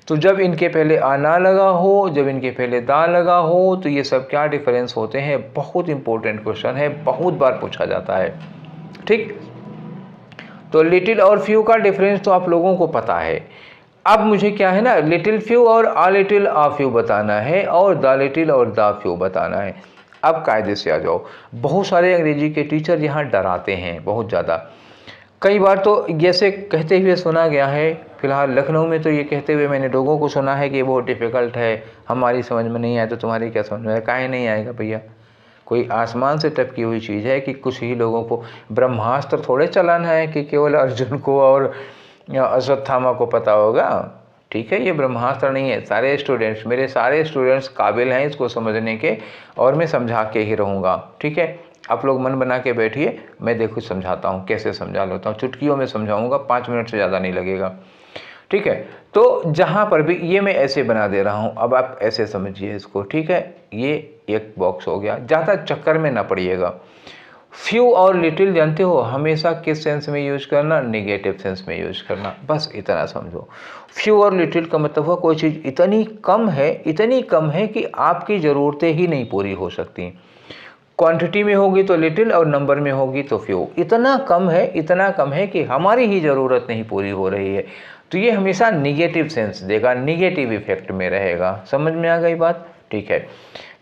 तो जब इनके पहले आ ना लगा हो, जब इनके पहले दा लगा हो, तो ये सब क्या डिफरेंस होते हैं? बहुत इंपॉर्टेंट क्वेश्चन है, बहुत बार पूछा जाता है। ठीक, तो लिटिल और फ्यू का डिफरेंस तो आप लोगों को पता है। अब मुझे क्या है ना, लिटिल फ्यू और आ लिटिल आ फ्यू बताना है, और द लिटिल और द फ्यू बताना है। अब कायदे से आ जाओ। बहुत सारे अंग्रेजी के टीचर यहाँ डराते हैं बहुत ज़्यादा। कई बार तो जैसे कहते हुए सुना गया है, फिलहाल लखनऊ में तो ये कहते हुए मैंने लोगों को सुना है कि बहुत डिफ़िकल्ट है, हमारी समझ में नहीं आए तो तुम्हारी क्या समझ में आए? काहे नहीं आएगा भैया, कोई आसमान से टपकी हुई चीज़ है कि कुछ ही लोगों को? ब्रह्मास्त्र थोड़े चलाना है कि केवल अर्जुन को और अश्वत्थामा को पता होगा। ठीक है, ये ब्रह्मास्त्र नहीं है। सारे स्टूडेंट्स, मेरे सारे स्टूडेंट्स काबिल हैं इसको समझने के, और मैं समझा के ही रहूँगा। ठीक है, आप लोग मन बना के बैठिए, मैं देखो समझाता हूँ, कैसे समझा लेता हूँ। चुटकियों में समझाऊँगा, 5 मिनट से ज़्यादा नहीं लगेगा। ठीक है, तो जहाँ पर भी ये मैं ऐसे बना दे रहा हूँ, अब आप ऐसे समझिए इसको। ठीक है, ये एक बॉक्स हो गया, ज़्यादा चक्कर में ना पड़िएगा। फ्यू और लिटिल जानते हो हमेशा किस सेंस में यूज करना? निगेटिव सेंस में यूज करना, बस इतना समझो। फ्यू और लिटिल का मतलब हुआ कोई चीज़ इतनी कम है, इतनी कम है कि आपकी ज़रूरतें ही नहीं पूरी हो सकती। क्वांटिटी में होगी तो लिटिल, और नंबर में होगी तो फ्यू। इतना कम है, इतना कम है कि हमारी ही ज़रूरत नहीं पूरी हो रही है, तो ये हमेशा निगेटिव सेंस देगा, निगेटिव इफेक्ट में रहेगा। समझ में आ गई बात? ठीक है,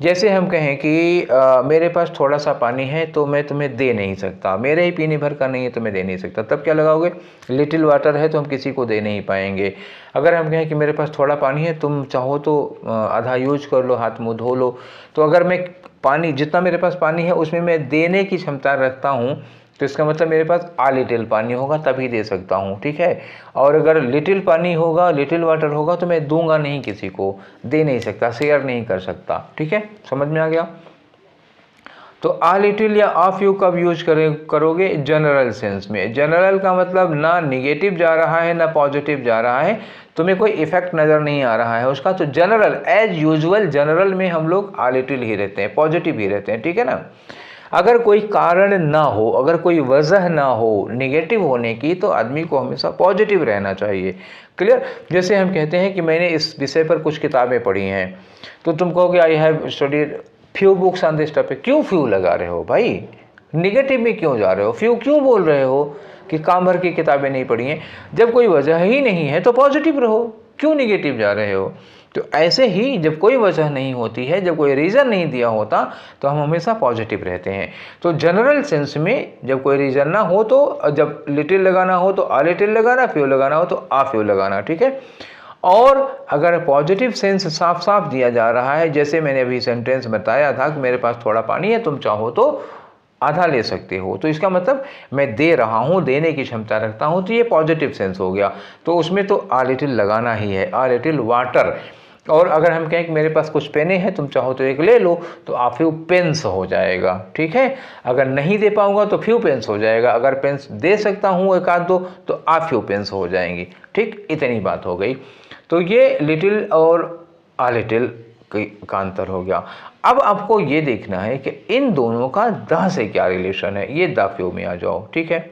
जैसे हम कहें कि मेरे पास थोड़ा सा पानी है तो मैं तुम्हें दे नहीं सकता, मेरे ही पीने भर का नहीं है तो मैं दे नहीं सकता, तब क्या लगाओगे? लिटिल वाटर है तो हम किसी को दे नहीं पाएंगे। अगर हम कहें कि मेरे पास थोड़ा पानी है, तुम चाहो तो आधा यूज कर लो, हाथ मुँह धो लो, तो अगर मैं पानी, जितना मेरे पास पानी है उसमें मैं देने की क्षमता रखता हूँ, तो इसका मतलब मेरे पास आ लिटिल पानी होगा तभी दे सकता हूँ। ठीक है, और अगर लिटिल पानी होगा, लिटिल वाटर होगा, तो मैं दूंगा नहीं, किसी को दे नहीं सकता, शेयर नहीं कर सकता। ठीक है, समझ में आ गया? तो आ लिटिल या आ फ्यू कब यूज करोगे? जनरल सेंस में। जनरल का मतलब ना निगेटिव जा रहा है ना पॉजिटिव जा रहा है, तुम्हें कोई इफेक्ट नज़र नहीं आ रहा है उसका, तो जनरल, एज यूजुअल जनरल में हम लोग आ लिटिल ही रहते हैं, पॉजिटिव ही रहते हैं। ठीक है ना, अगर कोई कारण ना हो, अगर कोई वजह ना हो निगेटिव होने की, तो आदमी को हमेशा पॉजिटिव रहना चाहिए। क्लियर? जैसे हम कहते हैं कि मैंने इस विषय पर कुछ किताबें पढ़ी हैं, तो तुम कहोगे आई have studied few books on this topic. क्यों फ्यू लगा रहे हो भाई? निगेटिव में क्यों जा रहे हो? फ्यू क्यों बोल रहे हो कि काम भर की किताबें नहीं पढ़ी हैं? जब कोई वजह ही नहीं है तो पॉजिटिव रहो, क्यों निगेटिव जा रहे हो? तो ऐसे ही जब कोई वजह नहीं होती है, जब कोई रीज़न नहीं दिया होता, तो हम हमेशा पॉजिटिव रहते हैं। तो जनरल सेंस में जब कोई रीज़न ना हो, तो जब लिटिल लगाना हो तो आ लिटिल लगाना, फ्यू लगाना हो तो आ फ्यू लगाना। ठीक है, और अगर पॉजिटिव सेंस साफ साफ दिया जा रहा है, जैसे मैंने अभी सेंटेंस बताया था कि मेरे पास थोड़ा पानी है, तुम चाहो तो आधा ले सकते हो, तो इसका मतलब मैं दे रहा हूँ, देने की क्षमता रखता हूँ, तो ये पॉजिटिव सेंस हो गया। तो उसमें तो आ लिटिल लगाना ही है, आ लिटिल वाटर। और अगर हम कहें कि मेरे पास कुछ पेने हैं, तुम चाहो तो एक ले लो, तो आ फ्यू पेन्स हो जाएगा। ठीक है, अगर नहीं दे पाऊंगा तो फ्यू पेन्स हो जाएगा, अगर पेन्स दे सकता हूँ एक आध दो तो आ फ्यू पेन्स हो जाएंगी। ठीक, इतनी बात हो गई। तो ये लिटिल और आ लिटिल का अंतर हो गया। अब आपको ये देखना है कि इन दोनों का द से क्या रिलेशन है, ये द फ्यू में आ जाओ। ठीक है,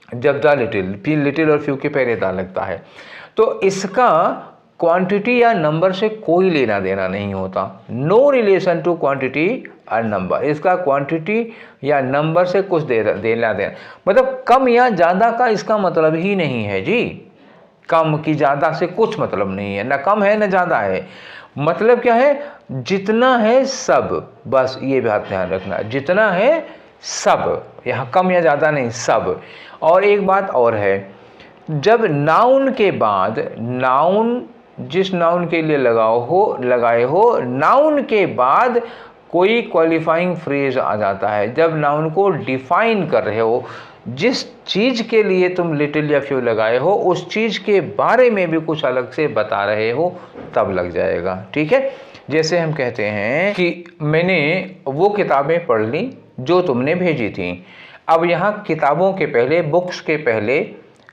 जब द लिटिल, फिर लिटिल और फ्यू के पहले द लगता है, तो इसका क्वांटिटी या नंबर से कोई लेना देना नहीं होता। नो रिलेशन टू क्वांटिटी और नंबर। इसका क्वांटिटी या नंबर से कुछ देना देना, मतलब कम या ज़्यादा का इसका मतलब ही नहीं है जी। कम की ज़्यादा से कुछ मतलब नहीं है, ना कम है ना ज़्यादा है। मतलब क्या है? जितना है सब, बस ये बात ध्यान रखना, जितना है सब, यहाँ कम या ज़्यादा नहीं, सब। और एक बात और है, जब नाउन के बाद, नाउन जिस नाउन के लिए लगाए हो, नाउन के बाद कोई क्वालिफाइंग फ्रेज आ जाता है जब नाउन को डिफाइन कर रहे हो, जिस चीज़ के लिए तुम लिटिल या फ्यू लगाए हो उस चीज़ के बारे में भी कुछ अलग से बता रहे हो, तब लग जाएगा। ठीक है, जैसे हम कहते हैं कि मैंने वो किताबें पढ़ ली जो तुमने भेजी थी। अब यहाँ किताबों के पहले, बुक्स के पहले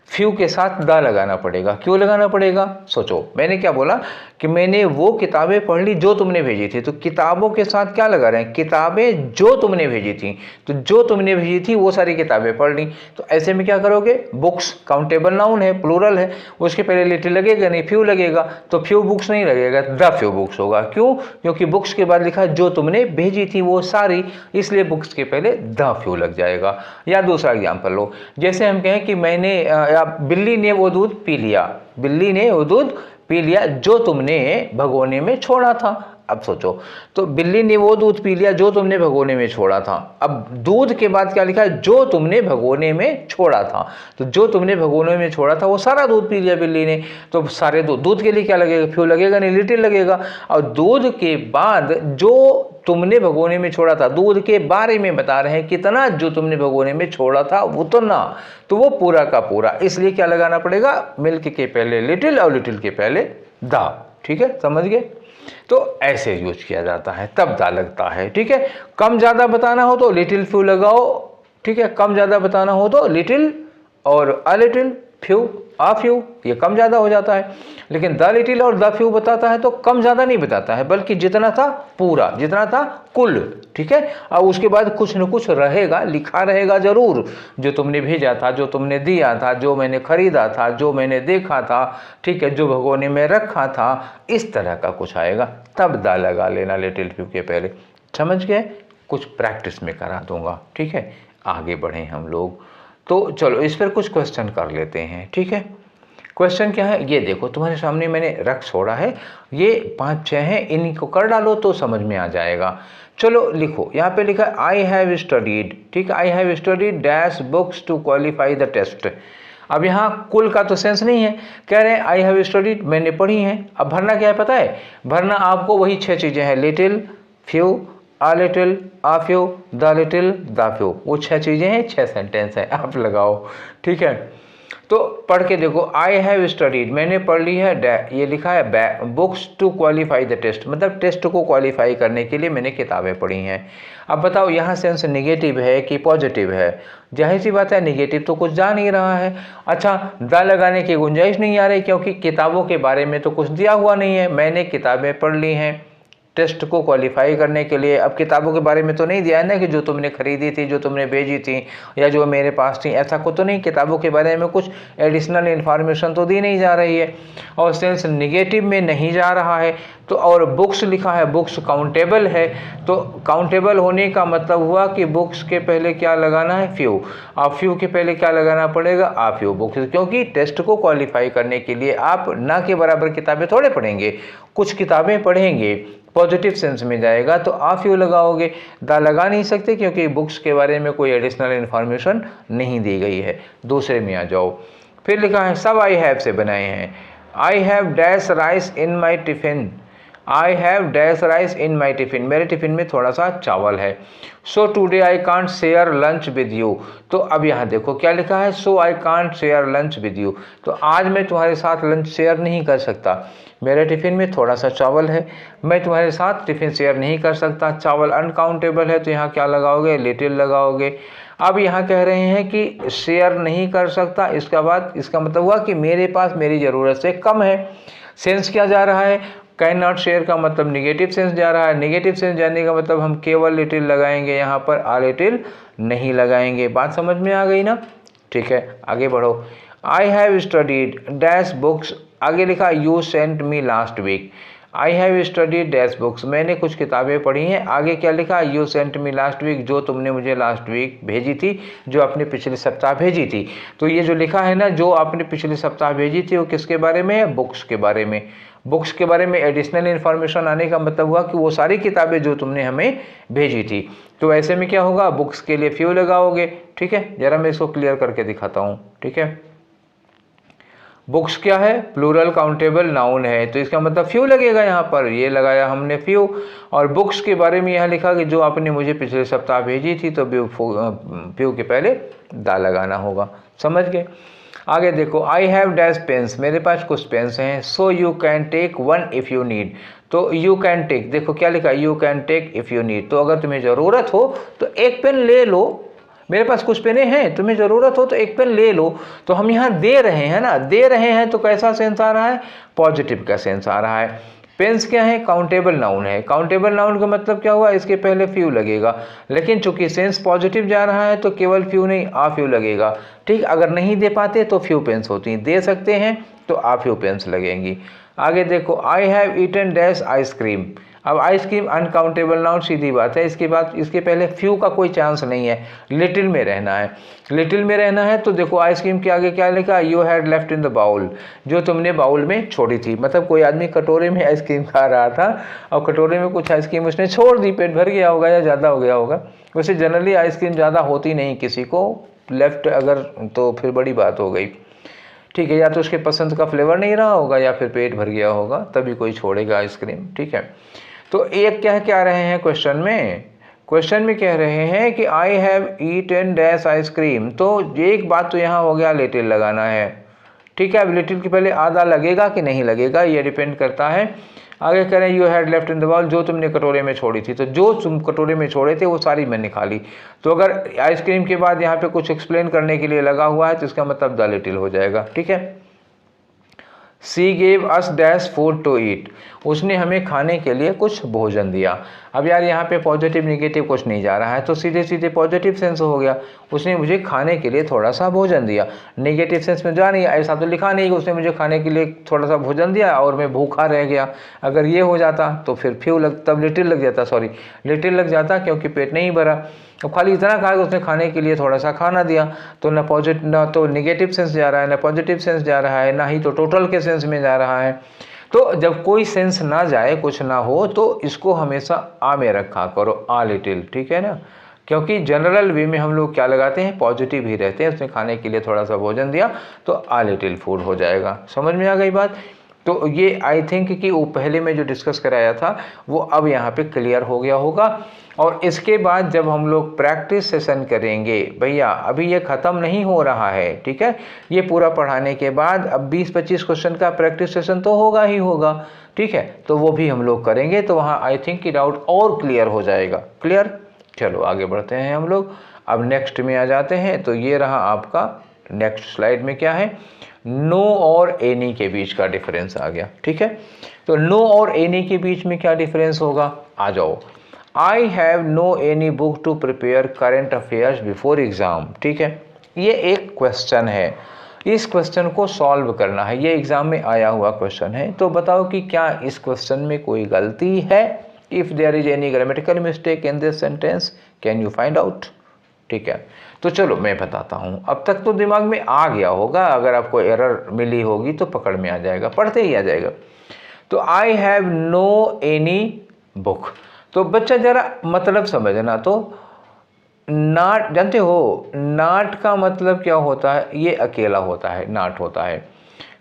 फ्यू के साथ द लगाना पड़ेगा। क्यों लगाना पड़ेगा? सोचो, मैंने क्या बोला कि मैंने वो किताबें पढ़ ली जो तुमने भेजी थी, तो किताबों के साथ क्या लगा रहे हैं? किताबें जो तुमने भेजी थी, तो जो तुमने भेजी थी वो सारी किताबें पढ़ ली। तो ऐसे में क्या करोगे? बुक्स काउंटेबल नाउन है, प्लूरल है, उसके पहले लिटिल लगेगा नहीं, फ्यू लगेगा, तो फ्यू बुक्स नहीं लगेगा, द फ्यू बुक्स होगा। क्यों? क्योंकि बुक्स के बाद लिखा जो तुमने भेजी थी वो सारी, इसलिए बुक्स के पहले द फ्यू लग जाएगा। या दूसरा एग्जाम्पल लो, जैसे हम कहें कि मैंने बिल्ली ने वो दूध पी लिया, बिल्ली ने वो दूध पी लिया जो तुमने भगोने में छोड़ा था। अब सोचो, तो बिल्ली ने वो दूध पी लिया जो तुमने भगोने में छोड़ा था। अब दूध के बाद क्या लिखा है? जो तुमने भगोने में छोड़ा था। तो जो तुमने भगोने में छोड़ा था वो सारा दूध पी लिया बिल्ली ने, तो सारे दूध के लिए क्या लगेगा? फ्यू लगेगा नहीं, लिटिल लगेगा। और दूध के बाद जो तुमने भगोने में छोड़ा था, दूध के बारे में बता रहे हैं कितना जो तुमने भगोने में छोड़ा था उतना, तो वो पूरा का पूरा, इसलिए क्या लगाना पड़ेगा? मिल्क के पहले लिटिल और लिटिल के पहले द। ठीक है, समझ गए? तो ऐसे यूज किया जाता है, तब दा लगता है। ठीक है, कम ज़्यादा बताना हो तो लिटिल फ्यू लगाओ। ठीक है, कम ज़्यादा बताना हो तो लिटिल और a little, few uh few, ये कम ज़्यादा हो जाता है। लेकिन द लिटिल और द फ्यू बताता है तो कम ज़्यादा नहीं बताता है, बल्कि जितना था पूरा, जितना था कुल। ठीक है, और उसके बाद कुछ न कुछ रहेगा, लिखा रहेगा ज़रूर, जो तुमने भेजा था, जो तुमने दिया था, जो मैंने खरीदा था, जो मैंने देखा था, ठीक है, जो भगोने में रखा था, इस तरह का कुछ आएगा, तब द लगा लेना लिटिल फ्यू के पहले। समझ गए? कुछ प्रैक्टिस में करा दूंगा। ठीक है, आगे बढ़ें हम लोग। तो चलो इस पर कुछ क्वेश्चन कर लेते हैं। ठीक है, क्वेश्चन क्या है? ये देखो तुम्हारे सामने मैंने रख छोड़ा है, ये 5-6 हैं, इन्हीं को कर डालो तो समझ में आ जाएगा। चलो लिखो, यहाँ पे लिखा है आई हैव स्टडीड। ठीक है, I have studied dash books to qualify the test. अब यहाँ कुल का तो सेंस नहीं है, कह रहे हैं आई हैव स्टडीड, मैंने पढ़ी है। अब भरना क्या है पता है? भरना आपको वही 6 चीज़ें हैं, little, few, uh little, uh few, the little, the few, वो 6 चीज़ें हैं, 6 सेंटेंस है, आप लगाओ। ठीक है, तो पढ़ के देखो, आई हैव स्टडीड, मैंने पढ़ ली है, ये लिखा है books to qualify the test, मतलब टेस्ट को क्वालिफाई करने के लिए मैंने किताबें पढ़ी हैं। अब बताओ यहाँ सेंस निगेटिव है कि पॉजिटिव है? जाहिर सी बात है निगेटिव तो कुछ जा नहीं रहा है। अच्छा, द लगाने की गुंजाइश नहीं आ रही, क्योंकि किताबों के बारे में तो कुछ दिया हुआ नहीं है, मैंने किताबें पढ़ ली हैं टेस्ट को क्वालिफाई करने के लिए। अब किताबों के बारे में तो नहीं दिया है ना कि जो तुमने खरीदी थी, जो तुमने भेजी थी, या जो मेरे पास थी, ऐसा कुछ तो नहीं। किताबों के बारे में कुछ एडिशनल इन्फॉर्मेशन तो दी नहीं जा रही है, और सेंस निगेटिव में नहीं जा रहा है। तो और बुक्स लिखा है, बुक्स काउंटेबल है, तो काउंटेबल होने का मतलब हुआ कि बुक्स के पहले क्या लगाना है? फ्यू। और फ्यू के पहले क्या लगाना पड़ेगा? आ फ्यू बुक्स, क्योंकि टेस्ट को क्वालिफाई करने के लिए आप ना के बराबर किताबें थोड़े पढ़ेंगे, कुछ किताबें पढ़ेंगे, पॉजिटिव सेंस में जाएगा तो आ फ्यू लगाओगे, द लगा नहीं सकते क्योंकि बुक्स के बारे में कोई एडिशनल इन्फॉर्मेशन नहीं दी गई है। दूसरे में आ जाओ, फिर लिखा है सब आई हैव से बनाए हैं। I have dash rice in my tiffin, I have dash rice in my tiffin, मेरे टिफिन में थोड़ा सा चावल है। So today I can't share lunch with you, तो अब यहाँ देखो क्या लिखा है, so I can't share lunch with you, तो आज मैं तुम्हारे साथ लंच शेयर नहीं कर सकता, मेरे टिफ़िन में थोड़ा सा चावल है, मैं तुम्हारे साथ टिफ़िन शेयर नहीं कर सकता। चावल अनकाउंटेबल है तो यहाँ क्या लगाओगे? लिटिल लगाओगे। अब यहाँ कह रहे हैं कि शेयर नहीं कर सकता, इसका बाद इसका मतलब हुआ कि मेरे पास मेरी ज़रूरत से कम है। सेंस क्या जा रहा है? कैन नॉट शेयर का मतलब निगेटिव सेंस जा रहा है। निगेटिव सेंस जाने का मतलब हम केवल लिटिल लगाएंगे, यहाँ पर आ लिटिल नहीं लगाएंगे। बात समझ में आ गई ना? ठीक है, आगे बढ़ो। I have studied dash books, आगे लिखा you sent me last week. I have studied dash books, मैंने कुछ किताबें पढ़ी हैं। आगे क्या लिखा? You sent me last week, जो तुमने मुझे लास्ट वीक भेजी थी, जो आपने पिछले सप्ताह भेजी थी। तो ये जो लिखा है ना, जो आपने पिछले सप्ताह भेजी थी, वो किसके बारे में है? बुक्स के बारे में। बुक्स के बारे में एडिशनल इन्फॉर्मेशन आने का मतलब हुआ कि वो सारी किताबें जो तुमने हमें भेजी थी। तो ऐसे में क्या होगा? बुक्स के लिए फ्यू लगाओगे। ठीक है, जरा मैं इसको क्लियर करके दिखाता हूँ। ठीक है, बुक्स क्या है, प्लूरल काउंटेबल नाउन है, तो इसका मतलब फ्यू लगेगा यहाँ पर, ये लगाया हमने फ्यू। और बुक्स के बारे में यहाँ लिखा कि जो आपने मुझे पिछले सप्ताह भेजी थी, तो फ्यू के पहले दा लगाना होगा। समझ गए। आगे देखो, आई हैव डैश पेन्स, मेरे पास कुछ पेन्स हैं। So you can take one if you need, तो यू कैन टेक, देखो क्या लिखा, you can take if you need, तो अगर तुम्हें ज़रूरत हो तो एक पेन ले लो। मेरे पास कुछ पेने हैं, तुम्हें ज़रूरत हो तो एक पेन ले लो। तो हम यहाँ दे रहे हैं ना, दे रहे हैं तो कैसा सेंस आ रहा है, पॉजिटिव का सेंस आ रहा है। पेन्स क्या है, काउंटेबल नाउन है। काउंटेबल नाउन का मतलब क्या हुआ, इसके पहले फ्यू लगेगा, लेकिन चूंकि सेंस पॉजिटिव जा रहा है तो केवल फ्यू नहीं आ फ्यू लगेगा। ठीक, अगर नहीं दे पाते तो फ्यू पेन्स होती हैं, दे सकते हैं तो आ फ्यू पेन्स लगेंगी। आगे देखो, I have eaten dash ice cream, अब आइसक्रीम अनकाउंटेबल नाउन, सीधी बात है, इसके बाद इसके पहले फ्यू का कोई चांस नहीं है, लिटिल में रहना है। लिटिल में रहना है तो देखो आइसक्रीम के आगे क्या लिखा, you had left in the bowl, जो तुमने बाउल में छोड़ी थी। मतलब कोई आदमी कटोरे में आइसक्रीम खा रहा था और कटोरे में कुछ आइसक्रीम उसने छोड़ दी, पेट भर गया होगा या ज़्यादा हो गया होगा। वैसे जनरली आइसक्रीम ज़्यादा होती नहीं किसी को, लेफ्ट अगर तो फिर बड़ी बात हो गई। ठीक है, या तो उसके पसंद का फ्लेवर नहीं रहा होगा या फिर पेट भर गया होगा, तभी कोई छोड़ेगा आइसक्रीम। ठीक है, तो एक कह रहे हैं क्वेश्चन में कह रहे हैं कि I have eaten dash ice cream, तो एक बात तो यहाँ हो गया, लिटिल लगाना है। ठीक है, अब लिटिल के पहले आधा लगेगा कि नहीं लगेगा, ये डिपेंड करता है। आगे कह रहे हैं you had left in the bowl, जो तुमने कटोरे में छोड़ी थी, तो जो तुम कटोरे में छोड़े थे वो सारी मैंने खा ली। तो अगर आइसक्रीम के बाद यहाँ पे कुछ एक्सप्लेन करने के लिए लगा हुआ है तो इसका मतलब द लिटिल हो जाएगा। ठीक है, she gave us dash food to eat, उसने हमें खाने के लिए कुछ भोजन दिया। अब यार यहाँ पे पॉजिटिव निगेटिव कुछ नहीं जा रहा है, तो सीधे सीधे पॉजिटिव सेंस हो गया, उसने मुझे खाने के लिए थोड़ा सा भोजन दिया। नेगेटिव सेंस में जा नहीं, ऐसा तो लिखा नहीं कि उसने मुझे खाने के लिए थोड़ा सा भोजन दिया और मैं भूखा रह गया। अगर ये हो जाता तो फिर तब लिटिल लग जाता, लिटिल लग जाता, क्योंकि पेट नहीं भरा। अब खाली इतना कहा कि उसने खाने के लिए थोड़ा सा खाना दिया, तो ना तो निगेटिव सेंस जा रहा है, ना पॉजिटिव सेंस जा रहा है, ना ही तो टोटल के सेंस में जा रहा है। तो जब कोई सेंस ना जाए, कुछ ना हो, तो इसको हमेशा आ में रखा करो, आ लिटिल। ठीक है ना, क्योंकि जनरल वे में हम लोग क्या लगाते हैं, पॉजिटिव ही रहते हैं। उसने खाने के लिए थोड़ा सा भोजन दिया तो आ लिटिल फूड हो जाएगा। समझ में आ गई बात। तो ये आई थिंक कि वो पहले में जो डिस्कस कराया था वो अब यहाँ पे क्लियर हो गया होगा। और इसके बाद जब हम लोग प्रैक्टिस सेशन करेंगे, भैया अभी ये ख़त्म नहीं हो रहा है। ठीक है, ये पूरा पढ़ाने के बाद अब 20-25 क्वेश्चन का प्रैक्टिस सेशन तो होगा ही होगा। ठीक है, तो वो भी हम लोग करेंगे, तो वहाँ आई थिंक कि डाउट और क्लियर हो जाएगा। क्लियर, चलो आगे बढ़ते हैं हम लोग। अब नेक्स्ट में आ जाते हैं, तो ये रहा आपका नेक्स्ट स्लाइड में क्या है, नो और एनी के बीच का डिफरेंस आ गया। ठीक है, तो नो और एनी के बीच में क्या डिफरेंस होगा, आ जाओ। I have no any book to prepare current affairs before exam. ठीक है, ये एक क्वेश्चन है, इस क्वेश्चन को सॉल्व करना है, ये एग्ज़ाम में आया हुआ क्वेश्चन है। तो बताओ कि क्या इस क्वेश्चन में कोई गलती है, if there is any grammatical mistake in this sentence can you find out. ठीक है, तो चलो मैं बताता हूँ। अब तक तो दिमाग में आ गया होगा, अगर आपको एरर मिली होगी तो पकड़ में आ जाएगा, पढ़ते ही आ जाएगा। तो I have no any book, तो बच्चा जरा मतलब समझना। तो नाट, जानते हो नाट का मतलब क्या होता है, ये अकेला होता है, नाट होता है।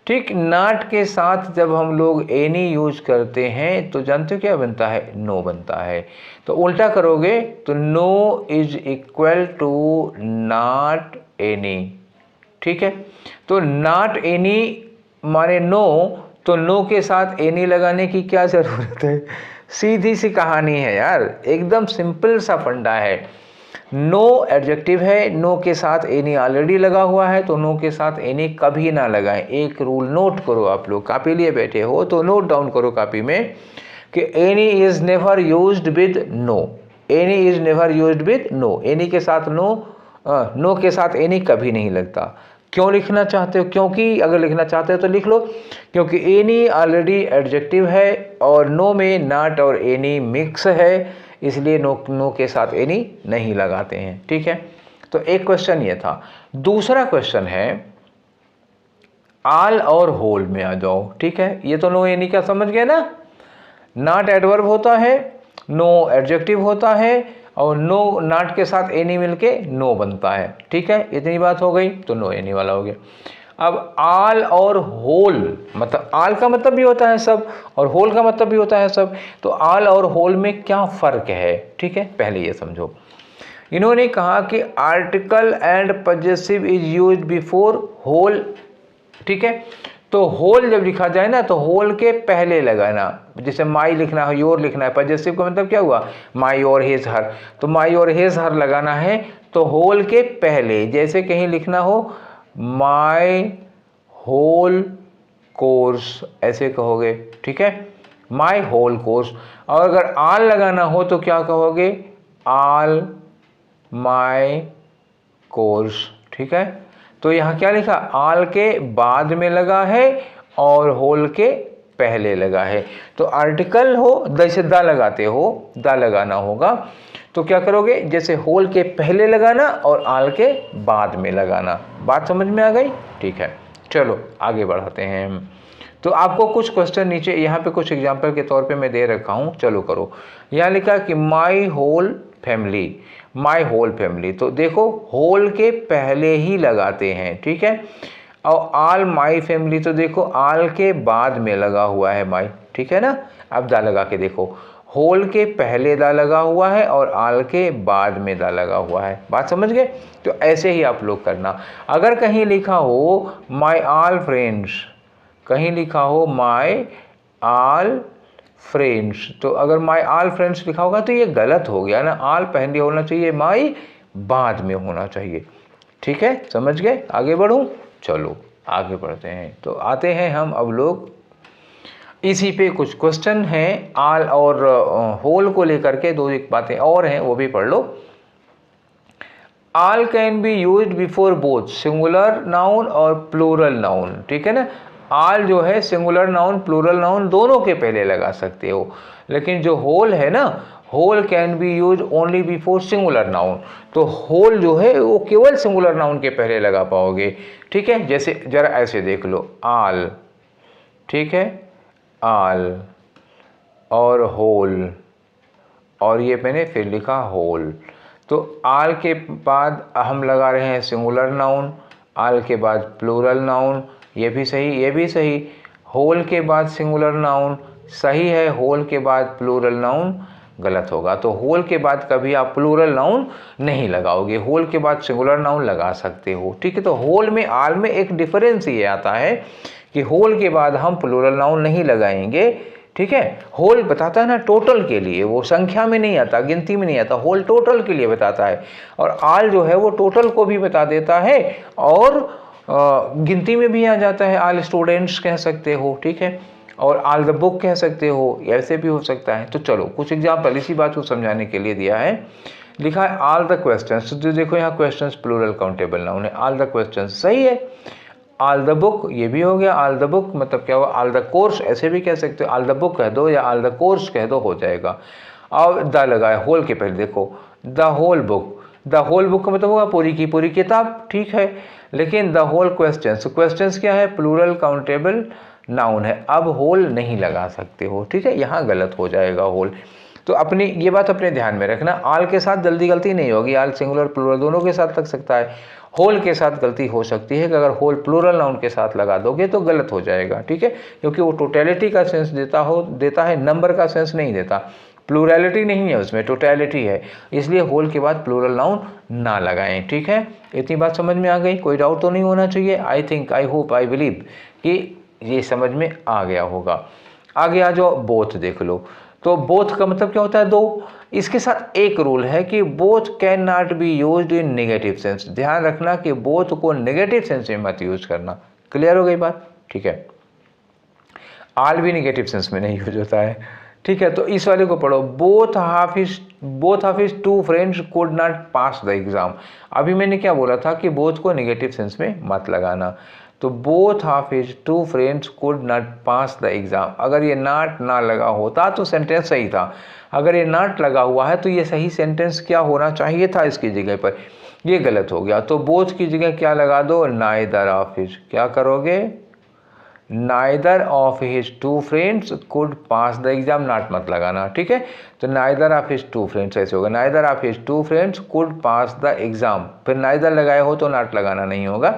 ठीक, नाट के साथ जब हम लोग एनी यूज करते हैं तो जानते हो क्या बनता है, नो बनता है। तो उल्टा करोगे तो no is equal to not any. ठीक है, तो नॉट एनी माने नो, तो नो के साथ एनी लगाने की क्या ज़रूरत है, सीधी सी कहानी है यार, एकदम सिंपल सा फंडा है। नो एडजेक्टिव है, नो के साथ एनी ऑलरेडी लगा हुआ है, तो नो के साथ एनी कभी ना लगाएं। एक रूल नोट करो, आप लोग कापी लिए बैठे हो तो नोट डाउन करो कापी में कि any is never used with no, any is never used with no, any के साथ नो के साथ एनी कभी नहीं लगता। क्यों लिखना चाहते हो, क्योंकि अगर लिखना चाहते हो तो लिख लो, क्योंकि एनी ऑलरेडी एडजेक्टिव है और नो में नॉट और एनी मिक्स है, इसलिए नो के साथ एनी नहीं लगाते हैं। ठीक है, तो एक क्वेश्चन ये था। दूसरा क्वेश्चन है आल और होल में आ जाओ। ठीक है, ये तो नो एनी का समझ गए ना, नॉट एडवर्ब होता है, नो एडजेक्टिव होता है और नो नॉट के साथ एनी मिलके नो बनता है। ठीक है, इतनी बात हो गई, तो नो एनी वाला हो गया। अब आल और होल, मतलब आल का मतलब भी होता है सब और होल का मतलब भी होता है सब, तो आल और होल में क्या फ़र्क है, ठीक है, पहले ये समझो। इन्होंने कहा कि article and possessive is use before whole, ठीक है। तो होल जब लिखा जाए ना तो होल के पहले लगाना, जैसे माई लिखना है, योर लिखना है, पजेसिव का मतलब क्या हुआ, माई और हिज हर, तो माई और हिज हर लगाना है तो होल के पहले, जैसे कहीं लिखना हो माई होल कोर्स, ऐसे कहोगे, ठीक है, माई होल कोर्स। और अगर आल लगाना हो तो क्या कहोगे, आल माई कोर्स, ठीक है। तो यहाँ क्या लिखा, आल के बाद में लगा है और होल के पहले लगा है। तो आर्टिकल हो, जैसे द लगाते हो, द लगाना होगा तो क्या करोगे, जैसे होल के पहले लगाना और आल के बाद में लगाना। बात समझ में आ गई, ठीक है। चलो आगे बढ़ाते हैं हम। तो आपको कुछ क्वेश्चन नीचे यहाँ पे कुछ एग्जाम्पल के तौर पे मैं दे रखा हूँ, चलो करो। यहाँ लिखा कि my whole family, my whole family, तो देखो होल के पहले ही लगाते हैं, ठीक है। और आल माई फैमिली, तो देखो आल के बाद में लगा हुआ है माई, ठीक है ना। अब दा लगा के देखो, होल के पहले दा लगा हुआ है और आल के बाद में दा लगा हुआ है। बात समझ गए। तो ऐसे ही आप लोग करना। अगर कहीं लिखा हो माई आल फ्रेंड्स, कहीं लिखा हो माई आल फ्रेंड्स, तो अगर माई आल फ्रेंड्स लिखा होगा तो ये गलत हो गया ना, आल पहले होना चाहिए, माई बाद में होना चाहिए, ठीक है, समझ गए। आगे बढ़ूं, चलो आगे बढ़ते हैं। तो आते हैं हम अब लोग इसी पे, कुछ क्वेश्चन हैं आल और होल को लेकर के, दो एक बातें और हैं वो भी पढ़ लो। All can be use before both singular noun और प्लूरल नाउन, ठीक है ना। आल जो है सिंगुलर नाउन प्लूरल नाउन दोनों के पहले लगा सकते हो, लेकिन जो होल है ना, whole can be use only before singular noun, तो होल जो है वो केवल सिंगुलर नाउन के पहले लगा पाओगे, ठीक है। जैसे जरा ऐसे देख लो, आल, ठीक है, आल और होल, और ये मैंने फिर लिखा होल। तो आल के बाद हम लगा रहे हैं सिंगुलर नाउन, आल के बाद प्लूरल नाउन, ये भी सही, ये भी सही। होल के बाद सिंगुलर नाउन सही है, होल के बाद प्लूरल नाउन गलत होगा। तो होल के बाद कभी आप प्लूरल नाउन नहीं लगाओगे, होल के बाद सिंगुलर नाउन लगा सकते हो, ठीक है। तो होल में आल में एक डिफरेंस ये आता है कि होल के बाद हम प्लूरल नाउन नहीं लगाएंगे, ठीक है। होल बताता है ना टोटल के लिए, वो संख्या में नहीं आता, गिनती में नहीं आता, होल टोटल के लिए बताता है। और आल जो है वो टोटल को भी बता देता है और गिनती में भी आ जाता है, आल स्टूडेंट्स कह सकते हो, ठीक है, और आल द बुक कह सकते हो, ऐसे भी हो सकता है। तो चलो कुछ एग्जाम्पल इसी बात को समझाने के लिए दिया है। लिखा है आल द क्वेश्चंस, तो देखो यहाँ क्वेश्चंस प्लूरल काउंटेबल नाउन है, आल द क्वेश्चंस सही है। आल द बुक ये भी हो गया, आल द बुक मतलब क्या हुआ, आल द कोर्स ऐसे भी कह सकते हो, आल द बुक कह दो या आल द कोर्स कह दो, हो जाएगा। और द लगाए होल के पहले, देखो the whole book, the whole book का मतलब होगा पूरी की पूरी किताब, ठीक है। लेकिन द होल क्वेश्चंस, क्वेश्चंस क्या है, प्लूरल काउंटेबल नाउन है, अब होल नहीं लगा सकते हो, ठीक है, यहाँ गलत हो जाएगा होल। तो अपनी ये बात अपने ध्यान में रखना, आल के साथ जल्दी गलती नहीं होगी, आल सिंगुलर प्लूरल दोनों के साथ लग सकता है, होल के साथ गलती हो सकती है कि अगर होल प्लूरल नाउन के साथ लगा दोगे तो गलत हो जाएगा, ठीक है, क्योंकि वो टोटलिटी का सेंस देता है, नंबर का सेंस नहीं देता, प्लूरलिटी नहीं है उसमें, टोटलिटी है, इसलिए होल के बाद प्लूरल नाउन ना लगाएं, ठीक है। इतनी बात समझ में आ गई, कोई डाउट तो नहीं होना चाहिए। I think, I hope, I believe कि ये समझ में आ गया होगा। आगे आ जाओ, बोथ देख लो। तो बोथ का मतलब क्या होता है, दो। इसके साथ एक रूल है कि both can not be used in negative sense, ध्यान रखना कि बोथ को नेगेटिव सेंस में मत यूज करना। क्लियर हो गई बात, ठीक है। आल भी नेगेटिव सेंस में नहीं यूज होता है, ठीक है। तो इस वाले को पढ़ो, both of his two friends could not pass the exam. अभी मैंने क्या बोला था कि बोथ को नेगेटिव सेंस में मत लगाना, तो both of his two friends could not pass the exam, अगर ये नॉट ना लगा होता तो सेंटेंस सही था, अगर ये नॉट लगा हुआ है तो ये सही सेंटेंस क्या होना चाहिए था इसकी जगह पर, ये गलत हो गया। तो बोथ की जगह क्या लगा दो, नाइदर ऑफ हिज, क्या करोगे, neither of his two friends could pass the exam, not मत लगाना, ठीक है। तो neither of his two friends ऐसे होगा, neither of his two friends could pass the exam, फिर नाइदर लगाए हो तो नॉट लगाना नहीं होगा,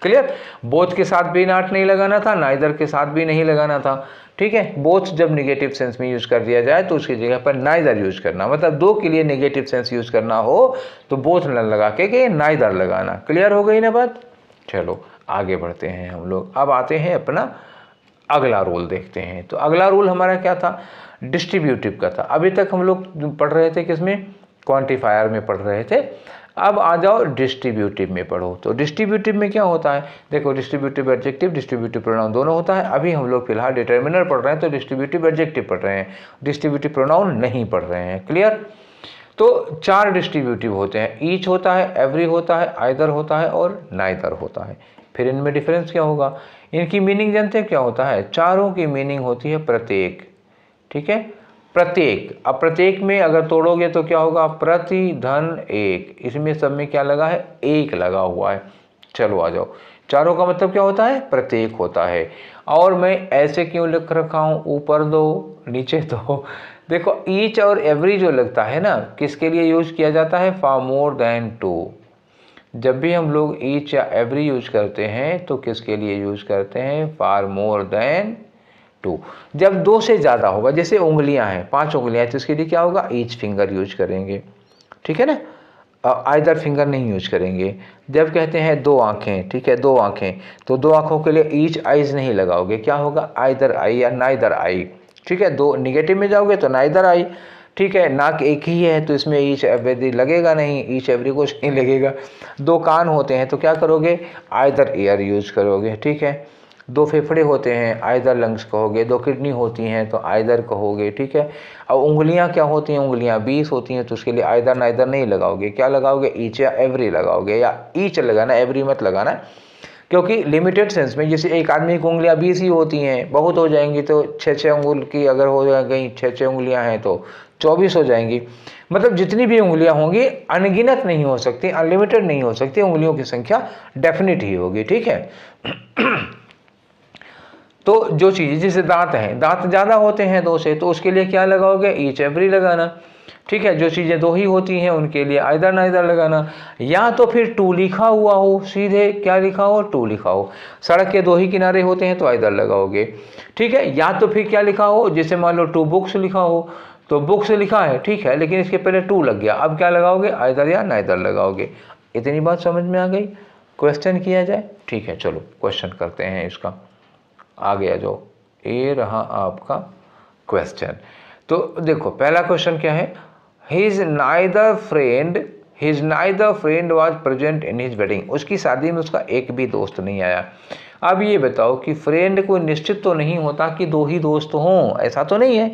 क्लियर। बोथ के साथ भी नॉट नहीं लगाना था, नाइदर के साथ भी नहीं लगाना था, ठीक है। बोथ जब निगेटिव सेंस में यूज कर दिया जाए तो उसकी जगह पर नाइदर यूज करना, मतलब दो के लिए निगेटिव सेंस यूज करना हो तो बोथ न लगा के नाइदर लगाना। क्लियर हो गई ना बात। चलो आगे बढ़ते हैं हम लोग। अब आते हैं अपना अगला रूल देखते हैं। तो अगला रूल हमारा क्या था, डिस्ट्रीब्यूटिव का था। अभी तक हम लोग पढ़ रहे थे किसमें, क्वांटिफायर में पढ़ रहे थे। अब आ जाओ डिस्ट्रीब्यूटिव में पढ़ो। तो डिस्ट्रीब्यूटिव में क्या होता है, देखो डिस्ट्रीब्यूटिव एडजेक्टिव, डिस्ट्रीब्यूटिव प्रोनाउन दोनों होता है। अभी हम लोग फिलहाल डिटर्मिनर पढ़ रहे हैं तो डिस्ट्रीब्यूटिव एडजेक्टिव पढ़ रहे हैं, डिस्ट्रीब्यूटिव प्रोनाउन नहीं पढ़ रहे हैं। क्लियर। तो 4 डिस्ट्रीब्यूटिव होते हैं, ईच होता है, एवरी होता है, आइदर होता है और नाइदर होता है। फिर इनमें डिफरेंस क्या होगा, इनकी मीनिंग जानते हैं क्या होता है, चारों की मीनिंग होती है प्रत्येक, ठीक है, प्रत्येक। अब प्रत्येक में अगर तोड़ोगे तो क्या होगा, प्रति धन एक, इसमें सब में क्या लगा है, एक लगा हुआ है। चलो आ जाओ, चारों का मतलब क्या होता है, प्रत्येक होता है। और मैं ऐसे क्यों लिख रखा हूँ, ऊपर दो नीचे दो। देखो ईच और एवरी जो लगता है ना, किसके लिए यूज किया जाता है, फॉर मोर देन टू। जब भी हम लोग ईच या एवरी यूज करते हैं तो किसके लिए यूज करते हैं, फॉर मोर देन टू। जब 2 से ज़्यादा होगा, जैसे उंगलियां हैं, 5 उंगलियां हैं, तो इसके लिए क्या होगा, ईच फिंगर यूज करेंगे, ठीक है ना, आइदर फिंगर नहीं यूज करेंगे। जब कहते हैं 2 आँखें, ठीक है, 2 आँखें, तो 2 आँखों के लिए ईच आइज नहीं लगाओगे, क्या होगा, आइदर आई या नाइदर आई, ठीक है। 2 निगेटिव में जाओगे तो नाइदर आई, ठीक है। नाक एक ही है तो इसमें ईच एवरी लगेगा नहीं, ईच एवरी कुछ नहीं लगेगा। 2 कान होते हैं तो क्या करोगे, आइदर ईयर यूज करोगे, ठीक है। 2 फेफड़े होते हैं, आइदर लंग्स कहोगे। 2 किडनी होती हैं तो आइदर कहोगे, ठीक है। अब उंगलियां क्या होती हैं, उंगलियां 20 होती हैं तो उसके लिए आइदर नाइदर नहीं लगाओगे, क्या लगाओगे, ईच या एवरी लगाओगे, या ईच लगाना, एवरी मत लगाना, क्योंकि लिमिटेड सेंस में, जैसे एक आदमी की उंगलियां 20 ही होती हैं, बहुत हो जाएंगी तो 6-6 उंगल की अगर हो गई, 6-6 उंगलियां हैं तो 24 हो जाएंगी। मतलब जितनी भी उंगलियां होंगी अनगिनत नहीं हो सकती, अनलिमिटेड नहीं हो सकती, उंगलियों की संख्या डेफिनेट ही होगी, ठीक है। तो जो चीज़, जैसे दांत हैं, दांत ज़्यादा होते हैं 2 से, तो उसके लिए क्या लगाओगे, ईच एवरी लगाना, ठीक है। जो चीज़ें 2 ही होती हैं उनके लिए आइदर नाइदर लगाना, या तो फिर 2 लिखा हुआ हो, सीधे क्या लिखा हो, 2 लिखा हो। सड़क के 2 ही किनारे होते हैं तो आइदर लगाओगे, ठीक है। या तो फिर क्या लिखा हो, जैसे मान लो 2 बुक्स लिखा हो, तो बुक्स लिखा है, ठीक है, लेकिन इसके पहले 2 लग गया, अब क्या लगाओगे, आइदर या नाइदर लगाओगे। इतनी बात समझ में आ गई। क्वेश्चन किया जाए, ठीक है, चलो क्वेश्चन करते हैं इसका। आगे आ जाओ, ये रहा आपका क्वेश्चन। तो देखो पहला क्वेश्चन क्या है, his neither friend was present in his wedding. उसकी शादी में उसका एक भी दोस्त नहीं आया। अब ये बताओ कि फ्रेंड को निश्चित तो नहीं होता कि 2 ही दोस्त हों, ऐसा तो नहीं है,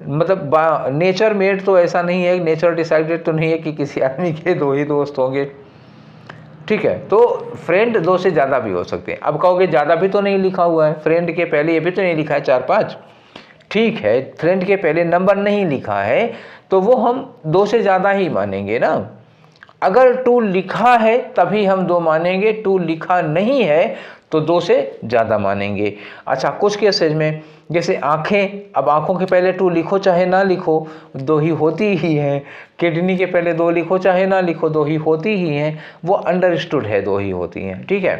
मतलब नेचर मेड तो ऐसा नहीं है, नेचर डिसाइडेड तो नहीं है कि किसी आदमी के 2 ही दोस्त होंगे, ठीक है। तो फ्रेंड 2 से ज़्यादा भी हो सकते हैं। अब कहोगे ज़्यादा भी तो नहीं लिखा हुआ है, फ्रेंड के पहले ये भी तो नहीं लिखा है 4-5, ठीक है, फ्रेंड के पहले नंबर नहीं लिखा है तो वो हम 2 से ज़्यादा ही मानेंगे ना। अगर 2 लिखा है तभी हम 2 मानेंगे, 2 लिखा नहीं है तो 2 से ज़्यादा मानेंगे। अच्छा, कुछ केसेज में जैसे आँखें, अब आँखों के पहले 2 लिखो चाहे ना लिखो 2 ही होती ही हैं। किडनी के पहले 2 लिखो चाहे ना लिखो 2 ही होती ही हैं, वो अंडरस्टूड है 2 ही होती हैं, ठीक है।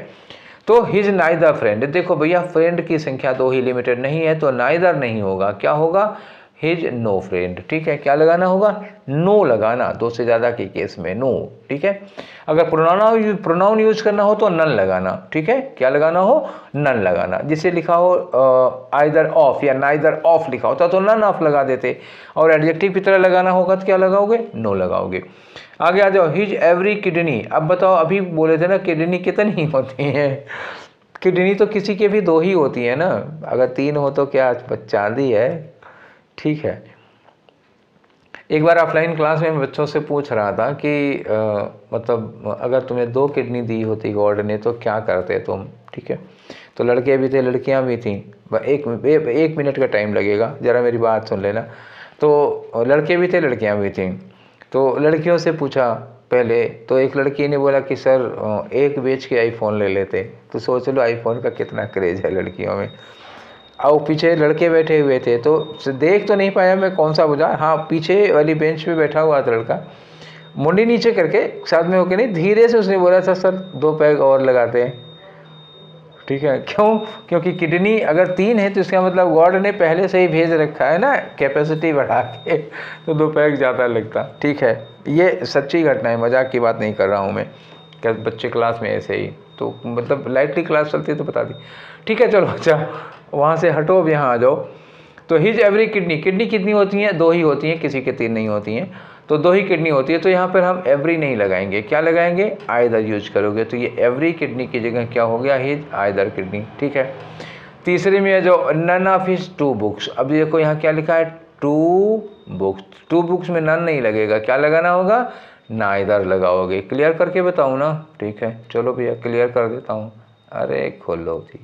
तो हिज नाइदर फ्रेंड, देखो भैया फ्रेंड की संख्या 2 ही लिमिटेड नहीं है तो नाइदर नहीं होगा, क्या होगा, हिज नो फ्रेंड, ठीक है। क्या लगाना होगा, नो लगाना, 2 से ज़्यादा के केस में नो, ठीक है। अगर प्रोनाउन यूज करना हो तो नन लगाना, ठीक है। क्या लगाना हो, नन लगाना। जिसे लिखा हो आइदर ऑफ या नाइदर ऑफ लिखा होता तो नन ऑफ लगा देते, और एडजेक्टिव की तरह लगाना होगा तो क्या लगाओगे, नो लगाओगे। आगे आ जाओ, हिज एवरी किडनी। अब बताओ, अभी बोले थे ना किडनी कितनी होती हैं, किडनी तो किसी के भी 2 ही होती है ना, अगर 3 हो तो क्या चांदी है, ठीक है। एक बार ऑफलाइन क्लास में बच्चों से पूछ रहा था कि मतलब अगर तुम्हें 2 किडनी दी होती गॉड ने तो क्या करते तुम, ठीक है। तो लड़के भी थे लड़कियां भी थीं, एक मिनट का टाइम लगेगा, ज़रा मेरी बात सुन लेना। तो लड़के भी थे लड़कियां भी थीं, तो लड़कियों से पूछा पहले, तो एक लड़की ने बोला कि सर एक बेच के आईफोन ले लेते। तो सोच लो आईफोन का कितना क्रेज़ है लड़कियों में। और पीछे लड़के बैठे हुए थे तो देख तो नहीं पाया मैं कौन सा बुझा, हाँ पीछे वाली बेंच पे बैठा हुआ था लड़का, मुंडी नीचे करके साथ में होके नहीं, धीरे से उसने बोला था सर 2 पैग और लगाते हैं। ठीक है, क्यों? क्योंकि किडनी अगर 3 है तो इसका मतलब गॉड ने पहले से ही भेज रखा है ना कैपेसिटी बढ़ा के, तो 2 पैक ज़्यादा लगता। ठीक है, ये सच्ची घटना है, मजाक की बात नहीं कर रहा हूँ मैं। क्या बच्चे क्लास में ऐसे ही तो मतलब लाइटली क्लास चलती है तो बता दी। ठीक है, चलो अच्छा वहाँ से हटो, अब यहाँ आ जाओ। तो हिज एवरी किडनी कितनी होती हैं? 2 ही होती हैं, किसी के 3 नहीं होती हैं, तो 2 ही किडनी होती है। तो यहाँ पर हम एवरी नहीं लगाएंगे, क्या लगाएंगे? आइदर यूज करोगे, तो ये एवरी किडनी की जगह क्या हो गया? His either kidney. ठीक है, तीसरे में है जो नन ऑफ हिज 2 बुक्स। अब देखो यहाँ क्या लिखा है? 2 बुक्स। 2 बुक्स में नन नहीं लगेगा, क्या लगाना होगा? नाइदर लगाओगे। क्लियर करके बताऊँ ना? ठीक है, चलो भैया क्लियर कर देता हूँ। अरे खोलो जी।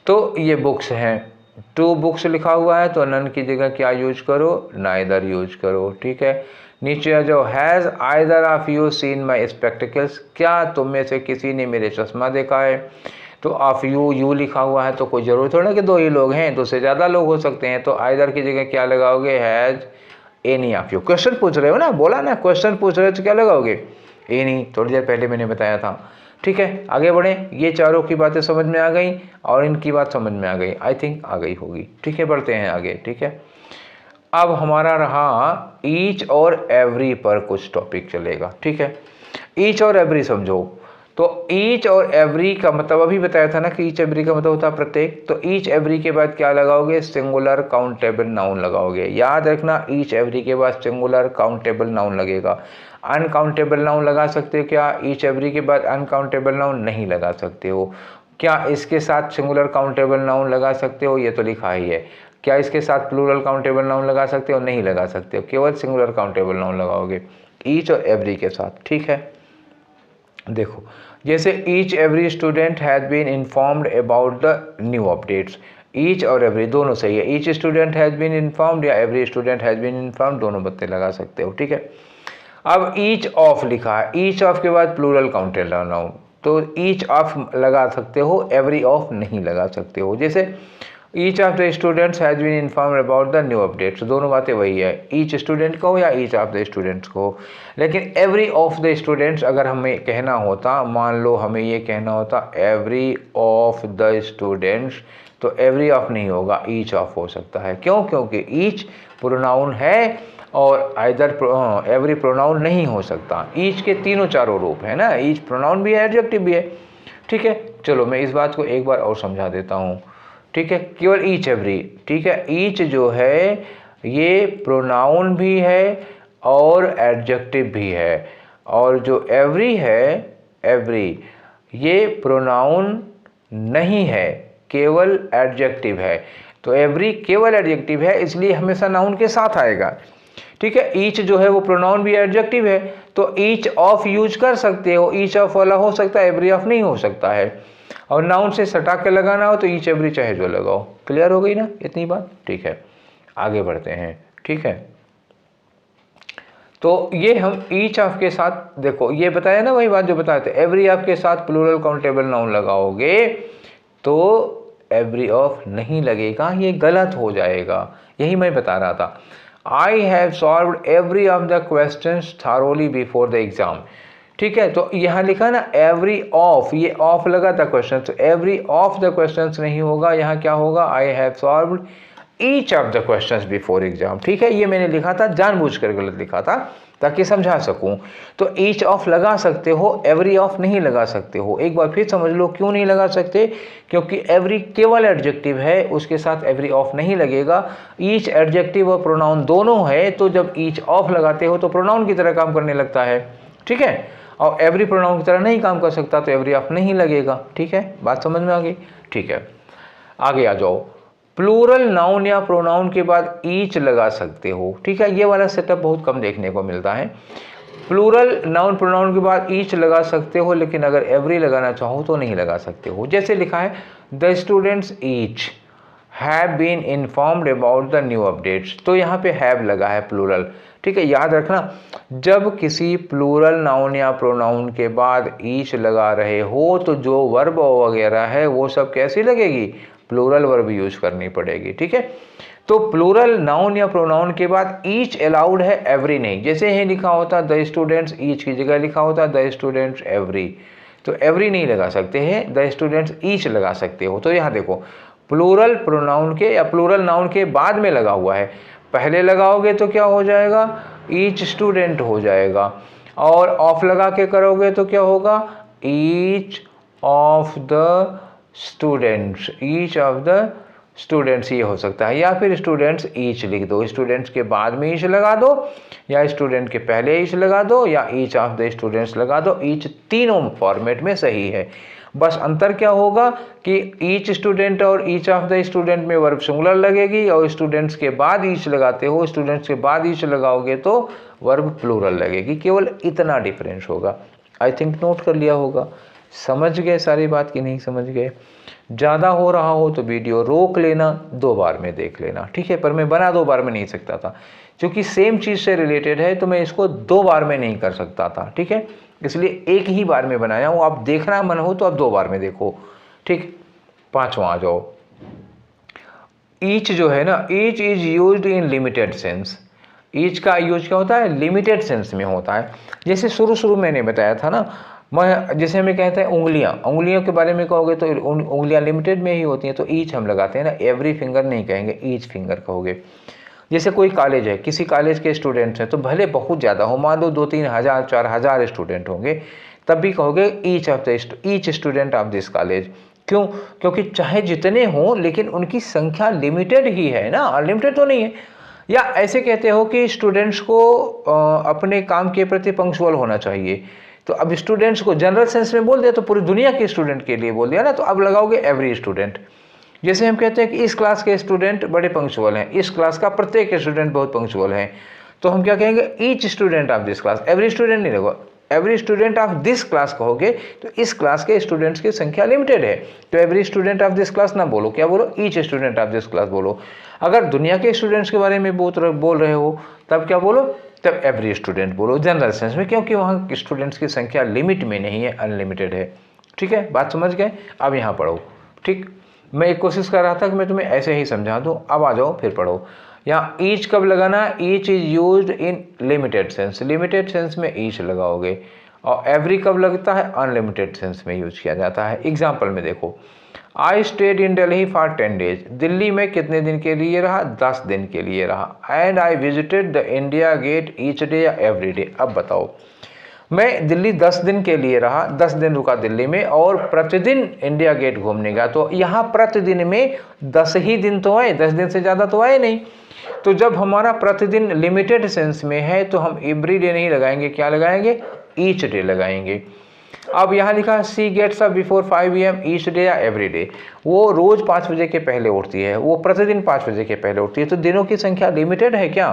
तो ये बुक्स हैं, 2 बुक्स लिखा हुआ है, तो नन की जगह क्या यूज करो? नाइदर यूज करो। ठीक है, नीचे जो has either of you seen my spectacles, क्या तुम में से किसी ने मेरे चश्मा देखा है? तो ऑफ यू लिखा हुआ है, तो कोई ज़रूरत थोड़ा कि 2 ही लोग हैं, 2 से ज़्यादा लोग हो सकते हैं। तो आइदर की जगह क्या लगाओगे? Has any of you. Question पूछ रहे हो ना, बोला ना क्वेश्चन पूछ रहे हो तो क्या लगाओगे? एनी, थोड़ी देर पहले मैंने बताया था। ठीक है, आगे बढ़ें। ये चारों की बातें समझ में आ गई और इनकी बात समझ में आ गई, आई थिंक आ गई होगी। ठीक है, बढ़ते हैं आगे। ठीक है, अब हमारा रहा ईच और एवरी पर कुछ टॉपिक चलेगा। ठीक है, ईच और एवरी समझो। तो ईच और एवरी का मतलब अभी बताया था ना कि ईच एवरी का मतलब होता है प्रत्येक। तो ईच एवरी के बाद क्या लगाओगे? सिंगुलर काउंटेबल नाउन लगाओगे। याद रखना, ईच एवरी के बाद सिंगुलर काउंटेबल नाउन लगेगा। अनकाउंटेबल नाउन लगा सकते हो क्या? ईच एवरी के बाद अनकाउंटेबल नाउन नहीं लगा सकते हो। क्या इसके साथ सिंगुलर काउंटेबल नाउन लगा सकते हो? ये तो लिखा ही है। क्या इसके साथ प्लूरल काउंटेबल नाउन लगा सकते हो? नहीं लगा सकते हो, केवल सिंगुलर काउंटेबल नाउन लगाओगे ईच और एवरी के साथ। ठीक है, देखो जैसे each every student has been informed about the new updates. Each और एवरी दोनों सही है, each student has been informed या every student has been informed, दोनों बत्ते लगा सकते हो। ठीक है, अब ईच ऑफ लिखा है, ईच ऑफ के बाद प्लूरल काउंटेबल नाउन, तो ईच ऑफ लगा सकते हो, एवरी ऑफ नहीं लगा सकते हो। जैसे each of the students has been informed about the new updates, दोनों बातें वही है, ईच स्टूडेंट को या ईच ऑफ द स्टूडेंट्स को। लेकिन एवरी ऑफ द स्टूडेंट्स अगर हमें कहना होता, मान लो हमें ये कहना होता एवरी ऑफ द स्टूडेंट्स, तो एवरी ऑफ नहीं होगा, ईच ऑफ हो सकता है। क्यों? क्योंकि ईच प्रोनाउन है और आइदर एवरी प्रोनाउन नहीं हो सकता। ईच के तीनों चारों रूप है ना, ईच प्रोनाउन भी है, एडजेक्टिव भी है। ठीक है, चलो मैं इस बात को एक बार और समझा देता हूँ। ठीक है, केवल ईच एवरी। ठीक है, ईच जो है ये प्रोनाउन भी है और एडजेक्टिव भी है, और जो एवरी है, एवरी ये प्रोनाउन नहीं है, केवल एडजेक्टिव है। तो एवरी केवल एडजेक्टिव है, इसलिए हमेशा नाउन के साथ आएगा। ठीक है, ईच जो है वो प्रोनाउन भी एडजेक्टिव है, तो ईच ऑफ यूज कर सकते हो, ईच ऑफ वाला हो सकता है, एवरी ऑफ नहीं हो सकता है। और नाउन से सटा के लगाना हो तो ईच एवरी चाहे जो लगाओ। क्लियर हो गई ना इतनी बात? ठीक है, आगे बढ़ते हैं। ठीक है, तो ये हम ईच ऑफ के साथ, देखो ये बताया ना वही बात जो बताए थे, एवरी ऑफ के साथ प्लूरल काउंटेबल नाउन लगाओगे तो एवरी ऑफ नहीं लगेगा, ये गलत हो जाएगा। यही मैं बता रहा था। I have solved every of the questions thoroughly before the exam. ठीक है, तो यहाँ लिखा ना एवरी ऑफ, ये ऑफ लगा था क्वेश्चन, तो एवरी ऑफ द क्वेश्चंस नहीं होगा, यहाँ क्या होगा? I have solved each of the questions before exam. ठीक है, ये मैंने लिखा था, जानबूझकर गलत लिखा था ताकि समझा सकूं। तो ईच ऑफ लगा सकते हो, एवरी ऑफ नहीं लगा सकते हो। एक बार फिर समझ लो क्यों नहीं लगा सकते, क्योंकि एवरी केवल एडजेक्टिव है, उसके साथ एवरी ऑफ नहीं लगेगा। ईच एडजेक्टिव और प्रोनाउन दोनों है, तो जब ईच ऑफ लगाते हो तो प्रोनाउन की तरह काम करने लगता है। ठीक है, और एवरी प्रोनाउन की तरह नहीं काम कर सकता, तो एवरी ऑफ नहीं लगेगा। ठीक है, बात समझ में आ गई? ठीक है, आगे आ जाओ। प्लूरल नाउन या प्रोनाउन के बाद ईच लगा सकते हो। ठीक है, ये वाला सेटअप बहुत कम देखने को मिलता है। प्लूरल नाउन प्रोनाउन के बाद ईच लगा सकते हो, लेकिन अगर एवरी लगाना चाहो तो नहीं लगा सकते हो। जैसे लिखा है the students each have been informed about the new updates, तो यहाँ पे हैव लगा है प्लूरल। ठीक है, याद रखना जब किसी प्लूरल नाउन या प्रोनाउन के बाद ईच लगा रहे हो तो जो वर्ब वगैरह है वो सब कैसी लगेगी? प्लूरल वर्ब यूज करनी पड़ेगी। ठीक है, तो प्लूरल नाउन या प्रोनाउन के बाद ईच अलाउड है, एवरी नहीं। जैसे ही लिखा होता द स्टूडेंट्स, ईच की जगह लिखा होता द स्टूडेंट्स एवरी। तो एवरी नहीं लगा सकते हैं, द स्टूडेंट्स ईच लगा सकते हो। तो यहाँ देखो प्लूरल प्रोनाउन के या प्लूरल नाउन के बाद में लगा हुआ है, पहले लगाओगे तो क्या हो जाएगा, ईच स्टूडेंट हो जाएगा, और ऑफ लगा के करोगे तो क्या होगा, each of the students, each of the students ये हो सकता है, या फिर स्टूडेंट्स ईच लिख दो, स्टूडेंट्स के बाद में ईच लगा दो, या स्टूडेंट के पहले ईच लगा दो, या ईच ऑफ द स्टूडेंट्स लगा दो। ईच तीनों फॉर्मेट में सही है। बस अंतर क्या होगा कि ईच स्टूडेंट और ईच ऑफ द स्टूडेंट में वर्ब सिंगुलर लगेगी, और स्टूडेंट्स के बाद ईच लगाते हो, स्टूडेंट्स के बाद ईच लगाओगे तो वर्ब प्लूरल लगेगी। केवल इतना डिफरेंस होगा। आई थिंक नोट कर लिया होगा। समझ गए सारी बात कि नहीं समझ गए? ज़्यादा हो रहा हो तो वीडियो रोक लेना, 2 बार में देख लेना, ठीक है। पर मैं बना 2 बार में नहीं सकता था, क्योंकि सेम चीज़ से रिलेटेड है तो मैं इसको 2 बार में नहीं कर सकता था, ठीक है। इसलिए एक ही बार में बनाया हूँ। आप देखना मन हो तो आप 2 बार में देखो, ठीक। 5वां आ जाओ। ईच जो है ना, each is used in limited sense. Each का यूज क्या होता है, लिमिटेड सेंस में होता है। जैसे शुरू मैंने बताया था ना, मैं जैसे हमें कहते हैं उंगलियों के बारे में कहोगे तो उंगलियां लिमिटेड में ही होती हैं, तो ईच हम लगाते हैं ना, एवरी फिंगर नहीं कहेंगे, ईच फिंगर कहोगे। जैसे कोई कॉलेज है, किसी कॉलेज के स्टूडेंट्स हैं तो भले बहुत ज़्यादा हो, मान लो 2-3 हज़ार 4 हज़ार स्टूडेंट होंगे, तब भी कहोगे each student of this college. क्यों? क्योंकि चाहे जितने हों लेकिन उनकी संख्या लिमिटेड ही है ना, अनलिमिटेड तो नहीं है। या ऐसे कहते हो कि स्टूडेंट्स को अपने काम के प्रति पंक्चुअल होना चाहिए, तो अब स्टूडेंट्स को जनरल सेंस में बोल दिया तो पूरी दुनिया के स्टूडेंट के लिए बोल दिया ना, तो अब लगाओगे एवरी स्टूडेंट। जैसे हम कहते हैं कि इस क्लास के स्टूडेंट बड़े पंक्चुअल हैं, इस क्लास का प्रत्येक स्टूडेंट बहुत पंक्चुअल है, तो हम क्या कहेंगे, each student of this class. Every student नहीं लगो, every student of this class कहोगे तो इस क्लास के स्टूडेंट्स की संख्या लिमिटेड है, तो every student of this class ना बोलो, क्या बोलो, each student of this class बोलो। अगर दुनिया के स्टूडेंट्स के बारे में बोल रहे हो तब क्या बोलो, तब एवरी स्टूडेंट बोलो जनरल सेंस में, क्योंकि वहाँ स्टूडेंट्स की संख्या लिमिट में नहीं है, अनलिमिटेड है, ठीक है। बात समझ गए? अब यहाँ पढ़ो, ठीक। मैं एक कोशिश कर रहा था कि मैं तुम्हें ऐसे ही समझा दूँ, अब आ जाओ फिर पढ़ो। यहाँ ईच कब लगाना, each is used in limited sense, limited sense में ईच लगाओगे। और एवरी कब लगता है, अनलिमिटेड सेंस में यूज किया जाता है। एग्जाम्पल में देखो, I stayed in Delhi for 10 days, Delhi में कितने दिन के लिए रहा, 10 दिन के लिए रहा। And I visited the India gate each day या एवरी डे। अब बताओ, मैं दिल्ली 10 दिन के लिए रहा, 10 दिन रुका दिल्ली में, और प्रतिदिन इंडिया गेट घूमने गया, तो यहाँ प्रतिदिन में 10 ही दिन तो आए, 10 दिन से ज़्यादा तो आए नहीं। तो जब हमारा प्रतिदिन लिमिटेड सेंस में है तो हम एवरी डे नहीं लगाएंगे, क्या लगाएंगे, ईच डे लगाएंगे। अब यहाँ लिखा है she gets up before 5 AM each day या एवरी डे, वो रोज़ 5 बजे के पहले उठती है, वो प्रतिदिन 5 बजे के पहले उठती है, तो दिनों की संख्या लिमिटेड है क्या,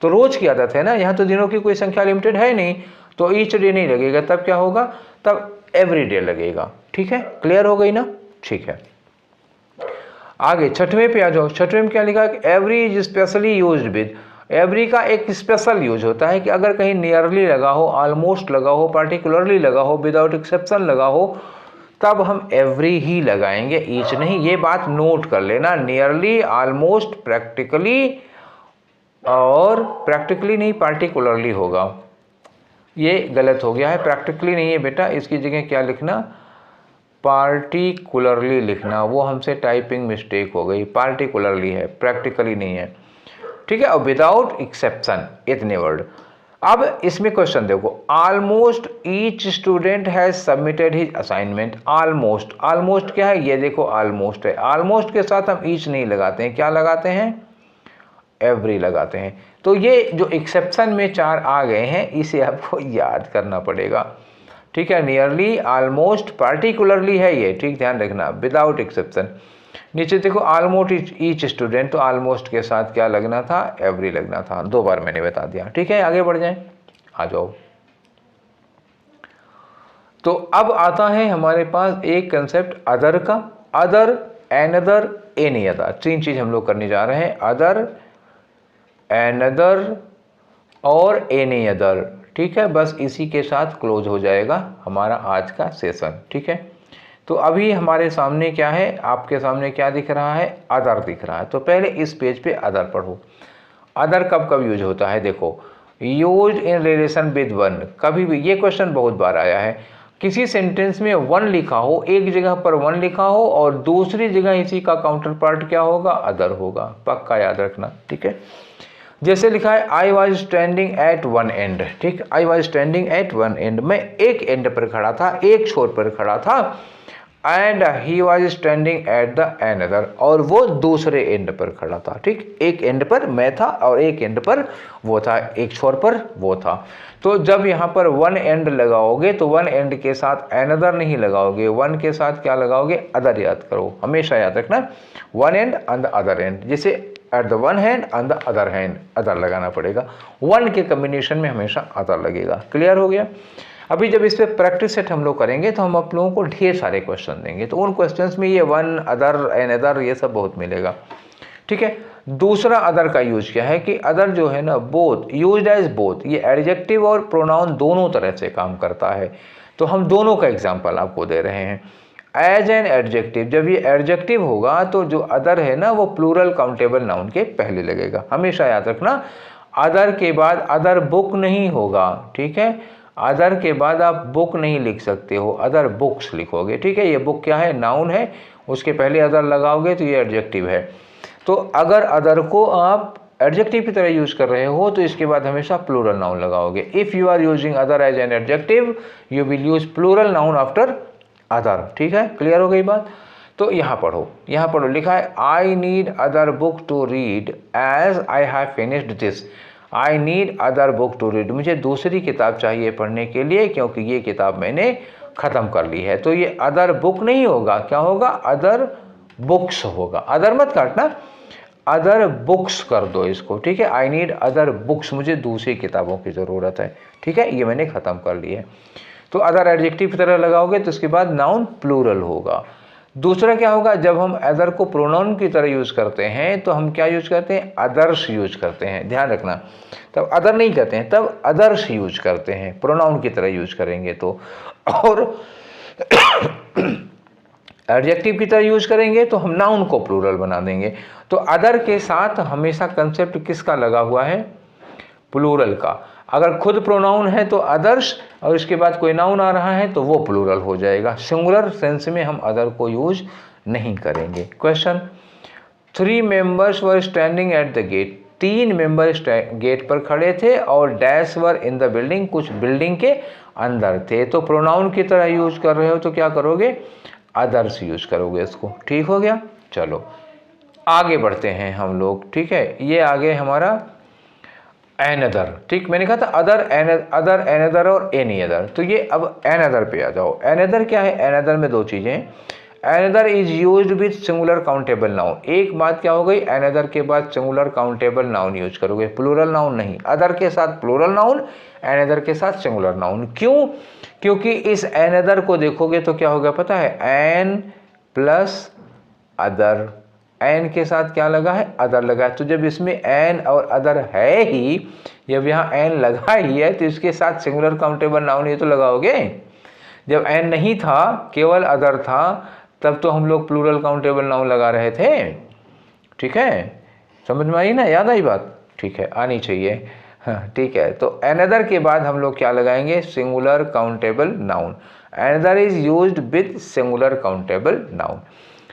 तो रोज़ की आदत है ना, यहाँ तो दिनों की कोई संख्या लिमिटेड है नहीं, तो ईच डे नहीं लगेगा, तब क्या होगा, तब एवरी डे लगेगा, ठीक है। क्लियर हो गई ना, ठीक है। आगे 6वें पे आ जाओ। 6वें में क्या लिखा है, every is specially used with. Every का एक स्पेशल यूज होता है कि अगर कहीं नियरली लगा हो, ऑलमोस्ट लगा हो, पार्टिकुलरली लगा हो, विदाउट एक्सेप्शन लगा हो, तब हम एवरी ही लगाएंगे, ईच नहीं। ये बात नोट कर लेना, नियरली, ऑलमोस्ट, प्रैक्टिकली, और प्रैक्टिकली नहीं पार्टिकुलरली होगा, ये गलत हो गया है। प्रैक्टिकली नहीं है बेटा, इसकी जगह क्या लिखना, पार्टिकुलरली लिखना, वो हमसे टाइपिंग मिस्टेक हो गई, पार्टिकुलरली है, प्रैक्टिकली नहीं है, ठीक है। और विदाउट एक्सेप्शन, इतने वर्ड। अब इसमें क्वेश्चन देखो, almost each student has submitted his assignment. Almost, almost क्या है, ये देखो ऑलमोस्ट है, ऑलमोस्ट के साथ हम ईच नहीं लगाते हैं, क्या लगाते हैं, एवरी लगाते हैं। तो ये जो एक्सेप्शन में 4 आ गए हैं, इसे आपको याद करना पड़ेगा, ठीक है। नियरली, ऑलमोस्ट, पार्टिकुलरली है ये, ठीक, ध्यान रखना, विदाउट एक्सेप्शन। नीचे देखो ऑलमोस्ट ईच स्टूडेंट, तो ऑलमोस्ट के साथ क्या लगना था, एवरी लगना था, 2 बार मैंने बता दिया, ठीक है। आगे बढ़ जाएं, आ जाओ। तो अब आता है हमारे पास एक कंसेप्ट अदर का, अदर, एनदर, एनी अदर, 3 चीज हम लोग करने जा रहे हैं, अदर, एनदर और एनी अदर, ठीक है। बस इसी के साथ क्लोज हो जाएगा हमारा आज का सेशन, ठीक है। तो अभी हमारे सामने क्या है, आपके सामने क्या दिख रहा है, अदर दिख रहा है। तो पहले इस पेज पे अदर पढ़ो। अदर कब कब यूज होता है, देखो, use in relation with one, कभी भी, ये क्वेश्चन बहुत बार आया है, किसी सेंटेंस में वन लिखा हो, एक जगह पर वन लिखा हो और दूसरी जगह इसी का काउंटर पार्ट क्या होगा, अदर होगा, पक्का याद रखना, ठीक है। जैसे लिखा है I was standing at one end, ठीक, I was standing at one end, मैं एक एंड पर खड़ा था, एक छोर पर खड़ा था, and he was standing at the another, और वो दूसरे एंड पर खड़ा था, ठीक, एक एंड पर मैं था और एक एंड पर वो था, एक छोर पर वो था। तो जब यहाँ पर वन एंड लगाओगे तो वन एंड के साथ अनदर नहीं लगाओगे, वन के साथ क्या लगाओगे, अदर, याद करो, हमेशा याद रखना, one end on the other end, जैसे at the one hand on the other hand, other लगाना पड़ेगा, वन के कम्बिनेशन में हमेशा अदर लगेगा। क्लियर हो गया। अभी जब इस पर प्रैक्टिस सेट हम लोग करेंगे तो हम आप लोगों को ढेर सारे क्वेश्चन देंगे, तो उन क्वेश्चंस में ये वन, अदर, अनदर, ये सब बहुत मिलेगा, ठीक है। दूसरा अदर का यूज क्या है कि अदर जो है ना, बोथ, यूज्ड एज बोथ, ये एडजेक्टिव और प्रोनाउन दोनों तरह से काम करता है। तो हम दोनों का एग्जाम्पल आपको दे रहे हैं। एज एन एडजेक्टिव, जब ये एडजेक्टिव होगा तो जो अदर है ना वो प्लूरल काउंटेबल नाउन के पहले लगेगा, हमेशा याद रखना। अदर के बाद अदर बुक नहीं होगा, ठीक है, अदर के बाद आप बुक नहीं लिख सकते हो, अदर बुक्स लिखोगे, ठीक है। ये बुक क्या है, नाउन है, उसके पहले अदर लगाओगे तो ये एडजेक्टिव है। तो अगर अदर को आप एडजेक्टिव की तरह यूज कर रहे हो तो इसके बाद हमेशा प्लूरल नाउन लगाओगे। If you are using other as an adjective you will use plural noun after other, ठीक है। क्लियर हो गई बात। तो यहाँ पढ़ो, लिखा है I need other book to read as I have finished this, I need other book to read, मुझे दूसरी किताब चाहिए पढ़ने के लिए क्योंकि ये किताब मैंने ख़त्म कर ली है। तो ये अदर बुक नहीं होगा, क्या होगा, अदर बुक्स होगा, अदर मत काटना, अदर बुक्स कर दो इसको, ठीक है। आई नीड अदर बुक्स, मुझे दूसरी किताबों की ज़रूरत है, ठीक है, ये मैंने ख़त्म कर ली है। तो अदर एडजेक्टिव की तरह लगाओगे तो उसके बाद नाउन प्लूरल होगा। दूसरा क्या होगा, जब हम अदर को प्रोनाउन की तरह यूज़ करते हैं तो हम क्या यूज़ करते हैं, अदर्स यूज करते हैं, ध्यान रखना, तब अदर नहीं कहते हैं, तब अदर्स यूज करते हैं, प्रोनाउन की तरह यूज करेंगे तो। और एडजेक्टिव की तरह यूज करेंगे तो हम नाउन को प्लूरल बना देंगे। तो अदर के साथ हमेशा कंसेप्ट किसका लगा हुआ है, प्लूरल का। अगर खुद प्रोनाउन है तो अदर्स, और इसके बाद कोई नाउन आ रहा है तो वो प्लूरल हो जाएगा। सिंगुलर सेंस में हम अदर को यूज नहीं करेंगे। Question, 3 members were standing at the gate, 3 member gate पर खड़े थे और dash were in the building, कुछ बिल्डिंग के अंदर थे। तो प्रोनाउन की तरह यूज कर रहे हो तो क्या करोगे, अदर्स यूज करोगे इसको, ठीक हो गया। चलो आगे बढ़ते हैं हम लोग, ठीक है। ये आगे हमारा एनदर, ठीक, मैंने कहा था अदर, एनदर और एनी अदर। तो ये अब एनदर पे आ जाओ। एनदर क्या है, एनदर में 2 चीज़ें हैं। Another is used with singular countable noun, एक बात क्या हो गई, एनदर के बाद सिंगुलर काउंटेबल नाउन यूज करोगे, प्लूरल नाउन नहीं। अदर के साथ प्लूरल नाउन, एनदर के साथ सिंगुलर नाउन। क्यों, क्योंकि इस एनदर को देखोगे तो क्या होगा पता है, एन प्लस अदर, एन के साथ क्या लगा है, अदर लगा है। तो जब इसमें एन और अदर है ही, जब यहाँ एन लगा ही है तो इसके साथ सिंगुलर काउंटेबल नाउन ये तो लगाओगे। जब एन नहीं था, केवल अदर था, तब तो हम लोग प्लूरल काउंटेबल नाउन लगा रहे थे, ठीक है। समझ में आई ना, याद आई बात, ठीक है, आनी चाहिए, हाँ ठीक है। तो एनदर के बाद हम लोग क्या लगाएंगे, singular countable noun. Another is used with singular countable noun.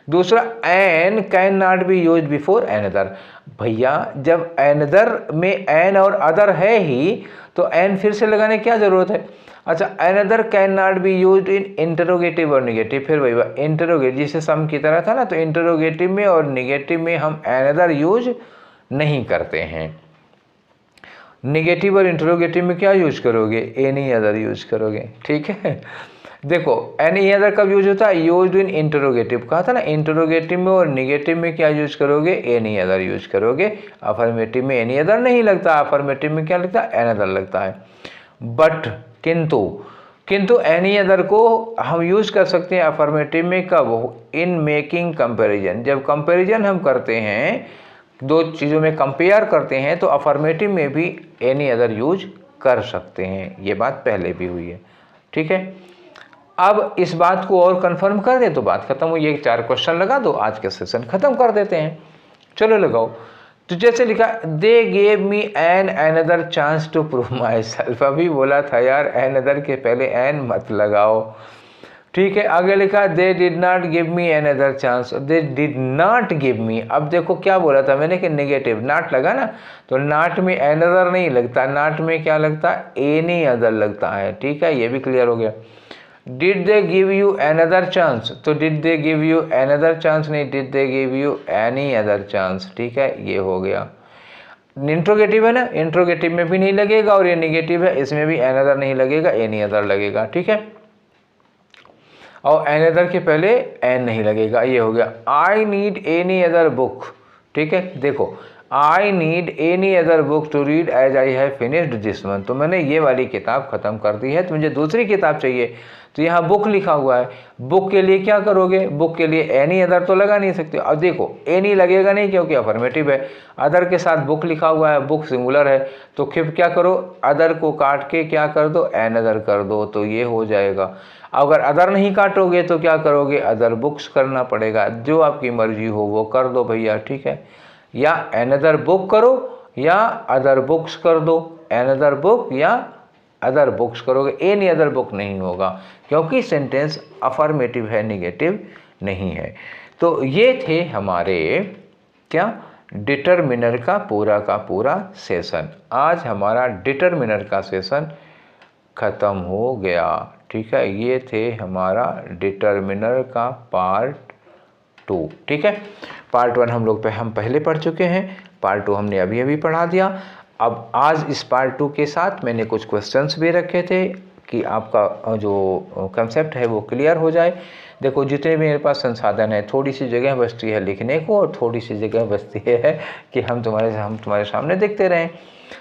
दूसरा, an can not be use before another, भैया जब एनदर में एन और अदर है ही तो एन फिर से लगाने की क्या जरूरत है। अच्छा, another can not be use in interrogative और निगेटिव, फिर वही बात, इंटरोगेटिव जिसे सम की तरह था ना, तो इंटरोगेटिव में और निगेटिव में हम एनदर यूज नहीं करते हैं। निगेटिव और इंटरोगेटिव में क्या यूज करोगे, एनी अदर यूज करोगे, ठीक है। देखो एनी अदर कब यूज होता है, यूज इन इंटरोगेटिव, कहा था ना, इंटरोगेटिव में और निगेटिव में क्या यूज करोगे, एनी अदर यूज करोगे। अफर्मेटिव में एनी अदर नहीं लगता, अफर्मेटिव में क्या लगता है, एन अदर लगता है। बट किंतु एनी अदर को हम यूज कर सकते हैं अफर्मेटिव में कब, इन मेकिंग कंपैरिजन, जब कंपैरिजन हम करते हैं, 2 चीज़ों में कंपेयर करते हैं तो अफर्मेटिव में भी एनी अदर यूज कर सकते हैं। ये बात पहले भी हुई है, ठीक है। अब इस बात को और कंफर्म कर दे तो बात खत्म हुई। ये 4 क्वेश्चन लगा दो, आज का सेशन खत्म कर देते हैं। चलो लगाओ। तो जैसे लिखा they gave me an another chance to prove myself, अभी बोला था यार अनदर के पहले एन मत लगाओ, ठीक है। आगे लिखा दे did not give me another chance, they did not give me, अब देखो क्या बोला था मैंने कि नेगेटिव नॉट लगा ना, तो नॉट में अनदर नहीं लगता, नॉट में क्या लगता है, एनी अदर लगता है, ठीक है, ये भी क्लियर हो गया। Did they give you another chance, तो did they give you another chance नहीं, did they give you any other chance, ठीक है, ये हो गया। इंट्रोगेटिव है ना, इंट्रोगेटिव में भी नहीं लगेगा, और ये नेगेटिव है इसमें भी अनदर नहीं लगेगा, एनी अदर लगेगा, ठीक है, और अनदर के पहले एन नहीं लगेगा, ये हो गया। I need any other book, ठीक है, देखो I need any other book to read as I have finished this one, तो मैंने ये वाली किताब ख़त्म कर दी है, तो मुझे दूसरी किताब चाहिए, तो यहाँ बुक लिखा हुआ है, बुक के लिए क्या करोगे, बुक के लिए एनी अदर तो लगा नहीं सकते, अब देखो एनी लगेगा नहीं क्योंकि अफर्मेटिव है, अदर के साथ बुक लिखा हुआ है, बुक सिंगुलर है, तो फिर क्या करो, अदर को काट के क्या कर दो, एन अदर कर दो, तो ये हो जाएगा। अगर अदर नहीं काटोगे तो क्या करोगे, अदर बुक्स करना पड़ेगा, जो आपकी मर्जी हो वो कर दो भैया, ठीक है, या अनदर बुक करो या अदर बुक्स कर दो, अनदर बुक या अदर बुक्स करोगे, एनी अदर बुक नहीं होगा क्योंकि सेंटेंस अफर्मेटिव है, नेगेटिव नहीं है। तो ये थे हमारे क्या डिटरमिनर का पूरा सेशन। आज हमारा डिटरमिनर का सेशन ख़त्म हो गया, ठीक है, ये थे हमारा डिटरमिनर का पार्ट 2, ठीक है। पार्ट 1 हम पहले पढ़ चुके हैं, पार्ट 2 हमने अभी अभी पढ़ा दिया। अब आज इस पार्ट 2 के साथ मैंने कुछ क्वेश्चंस भी रखे थे कि आपका जो कंसेप्ट है वो क्लियर हो जाए। देखो जितने भी मेरे पास संसाधन है, थोड़ी सी जगह बचती है लिखने को और थोड़ी सी जगह बचती है कि हम तुम्हारे सामने देखते रहें,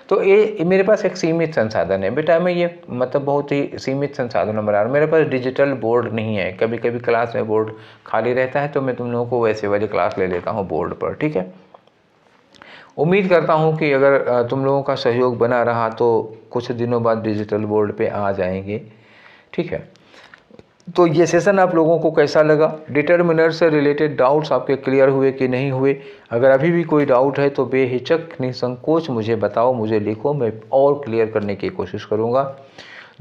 तो ये मेरे पास एक सीमित संसाधन है बेटा, मैं ये मतलब बहुत ही सीमित संसाधन बना रहा हूँ। मेरे पास डिजिटल बोर्ड नहीं है, कभी कभी क्लास में बोर्ड खाली रहता है तो मैं तुम लोगों को वैसे वाली क्लास ले लेता हूँ बोर्ड पर, ठीक है। उम्मीद करता हूँ कि अगर तुम लोगों का सहयोग बना रहा तो कुछ दिनों बाद डिजिटल बोर्ड पे आ जाएंगे, ठीक है। तो ये सेशन आप लोगों को कैसा लगा, डिटरमिनर से रिलेटेड डाउट्स आपके क्लियर हुए कि नहीं हुए? अगर अभी भी कोई डाउट है तो बेहिचक निसंकोच मुझे बताओ, मुझे लिखो, मैं और क्लियर करने की कोशिश करूँगा।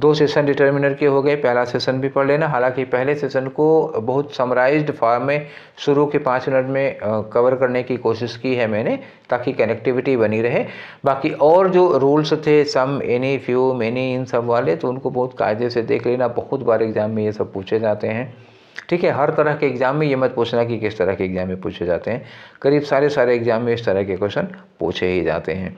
2 सेशन डिटरमिनर के हो गए, पहला सेशन भी पढ़ लेना। हालांकि पहले सेशन को बहुत समराइज्ड फॉर्म में शुरू के 5 मिनट में कवर करने की कोशिश की है मैंने, ताकि कनेक्टिविटी बनी रहे। बाकी और जो रूल्स थे, सम, एनी, फ्यू, मेनी, इन सब वाले, तो उनको बहुत कायदे से देख लेना, बहुत बार एग्जाम में ये सब पूछे जाते हैं, ठीक है। हर तरह के एग्जाम में ये मत पूछना कि किस तरह के एग्जाम में पूछे जाते हैं, करीब सारे एग्जाम में इस तरह के क्वेश्चन पूछे ही जाते हैं,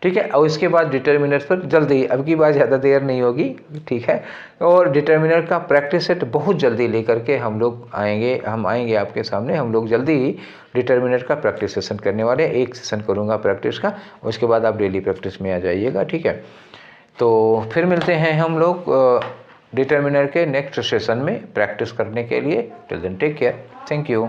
ठीक है। और इसके बाद डिटरमिनर पर जल्दी, अब की बार ज़्यादा देर नहीं होगी, ठीक है। और डिटरमिनर का प्रैक्टिस सेट बहुत जल्दी लेकर के हम आएंगे आपके सामने। हम लोग जल्दी ही डिटरमिनर का प्रैक्टिस सेशन करने वाले हैं, एक सेशन करूँगा प्रैक्टिस का, उसके बाद आप डेली प्रैक्टिस में आ जाइएगा, ठीक है। तो फिर मिलते हैं हम लोग डिटरमिनर के नेक्स्ट सेशन में प्रैक्टिस करने के लिए। Till then take care, thank you.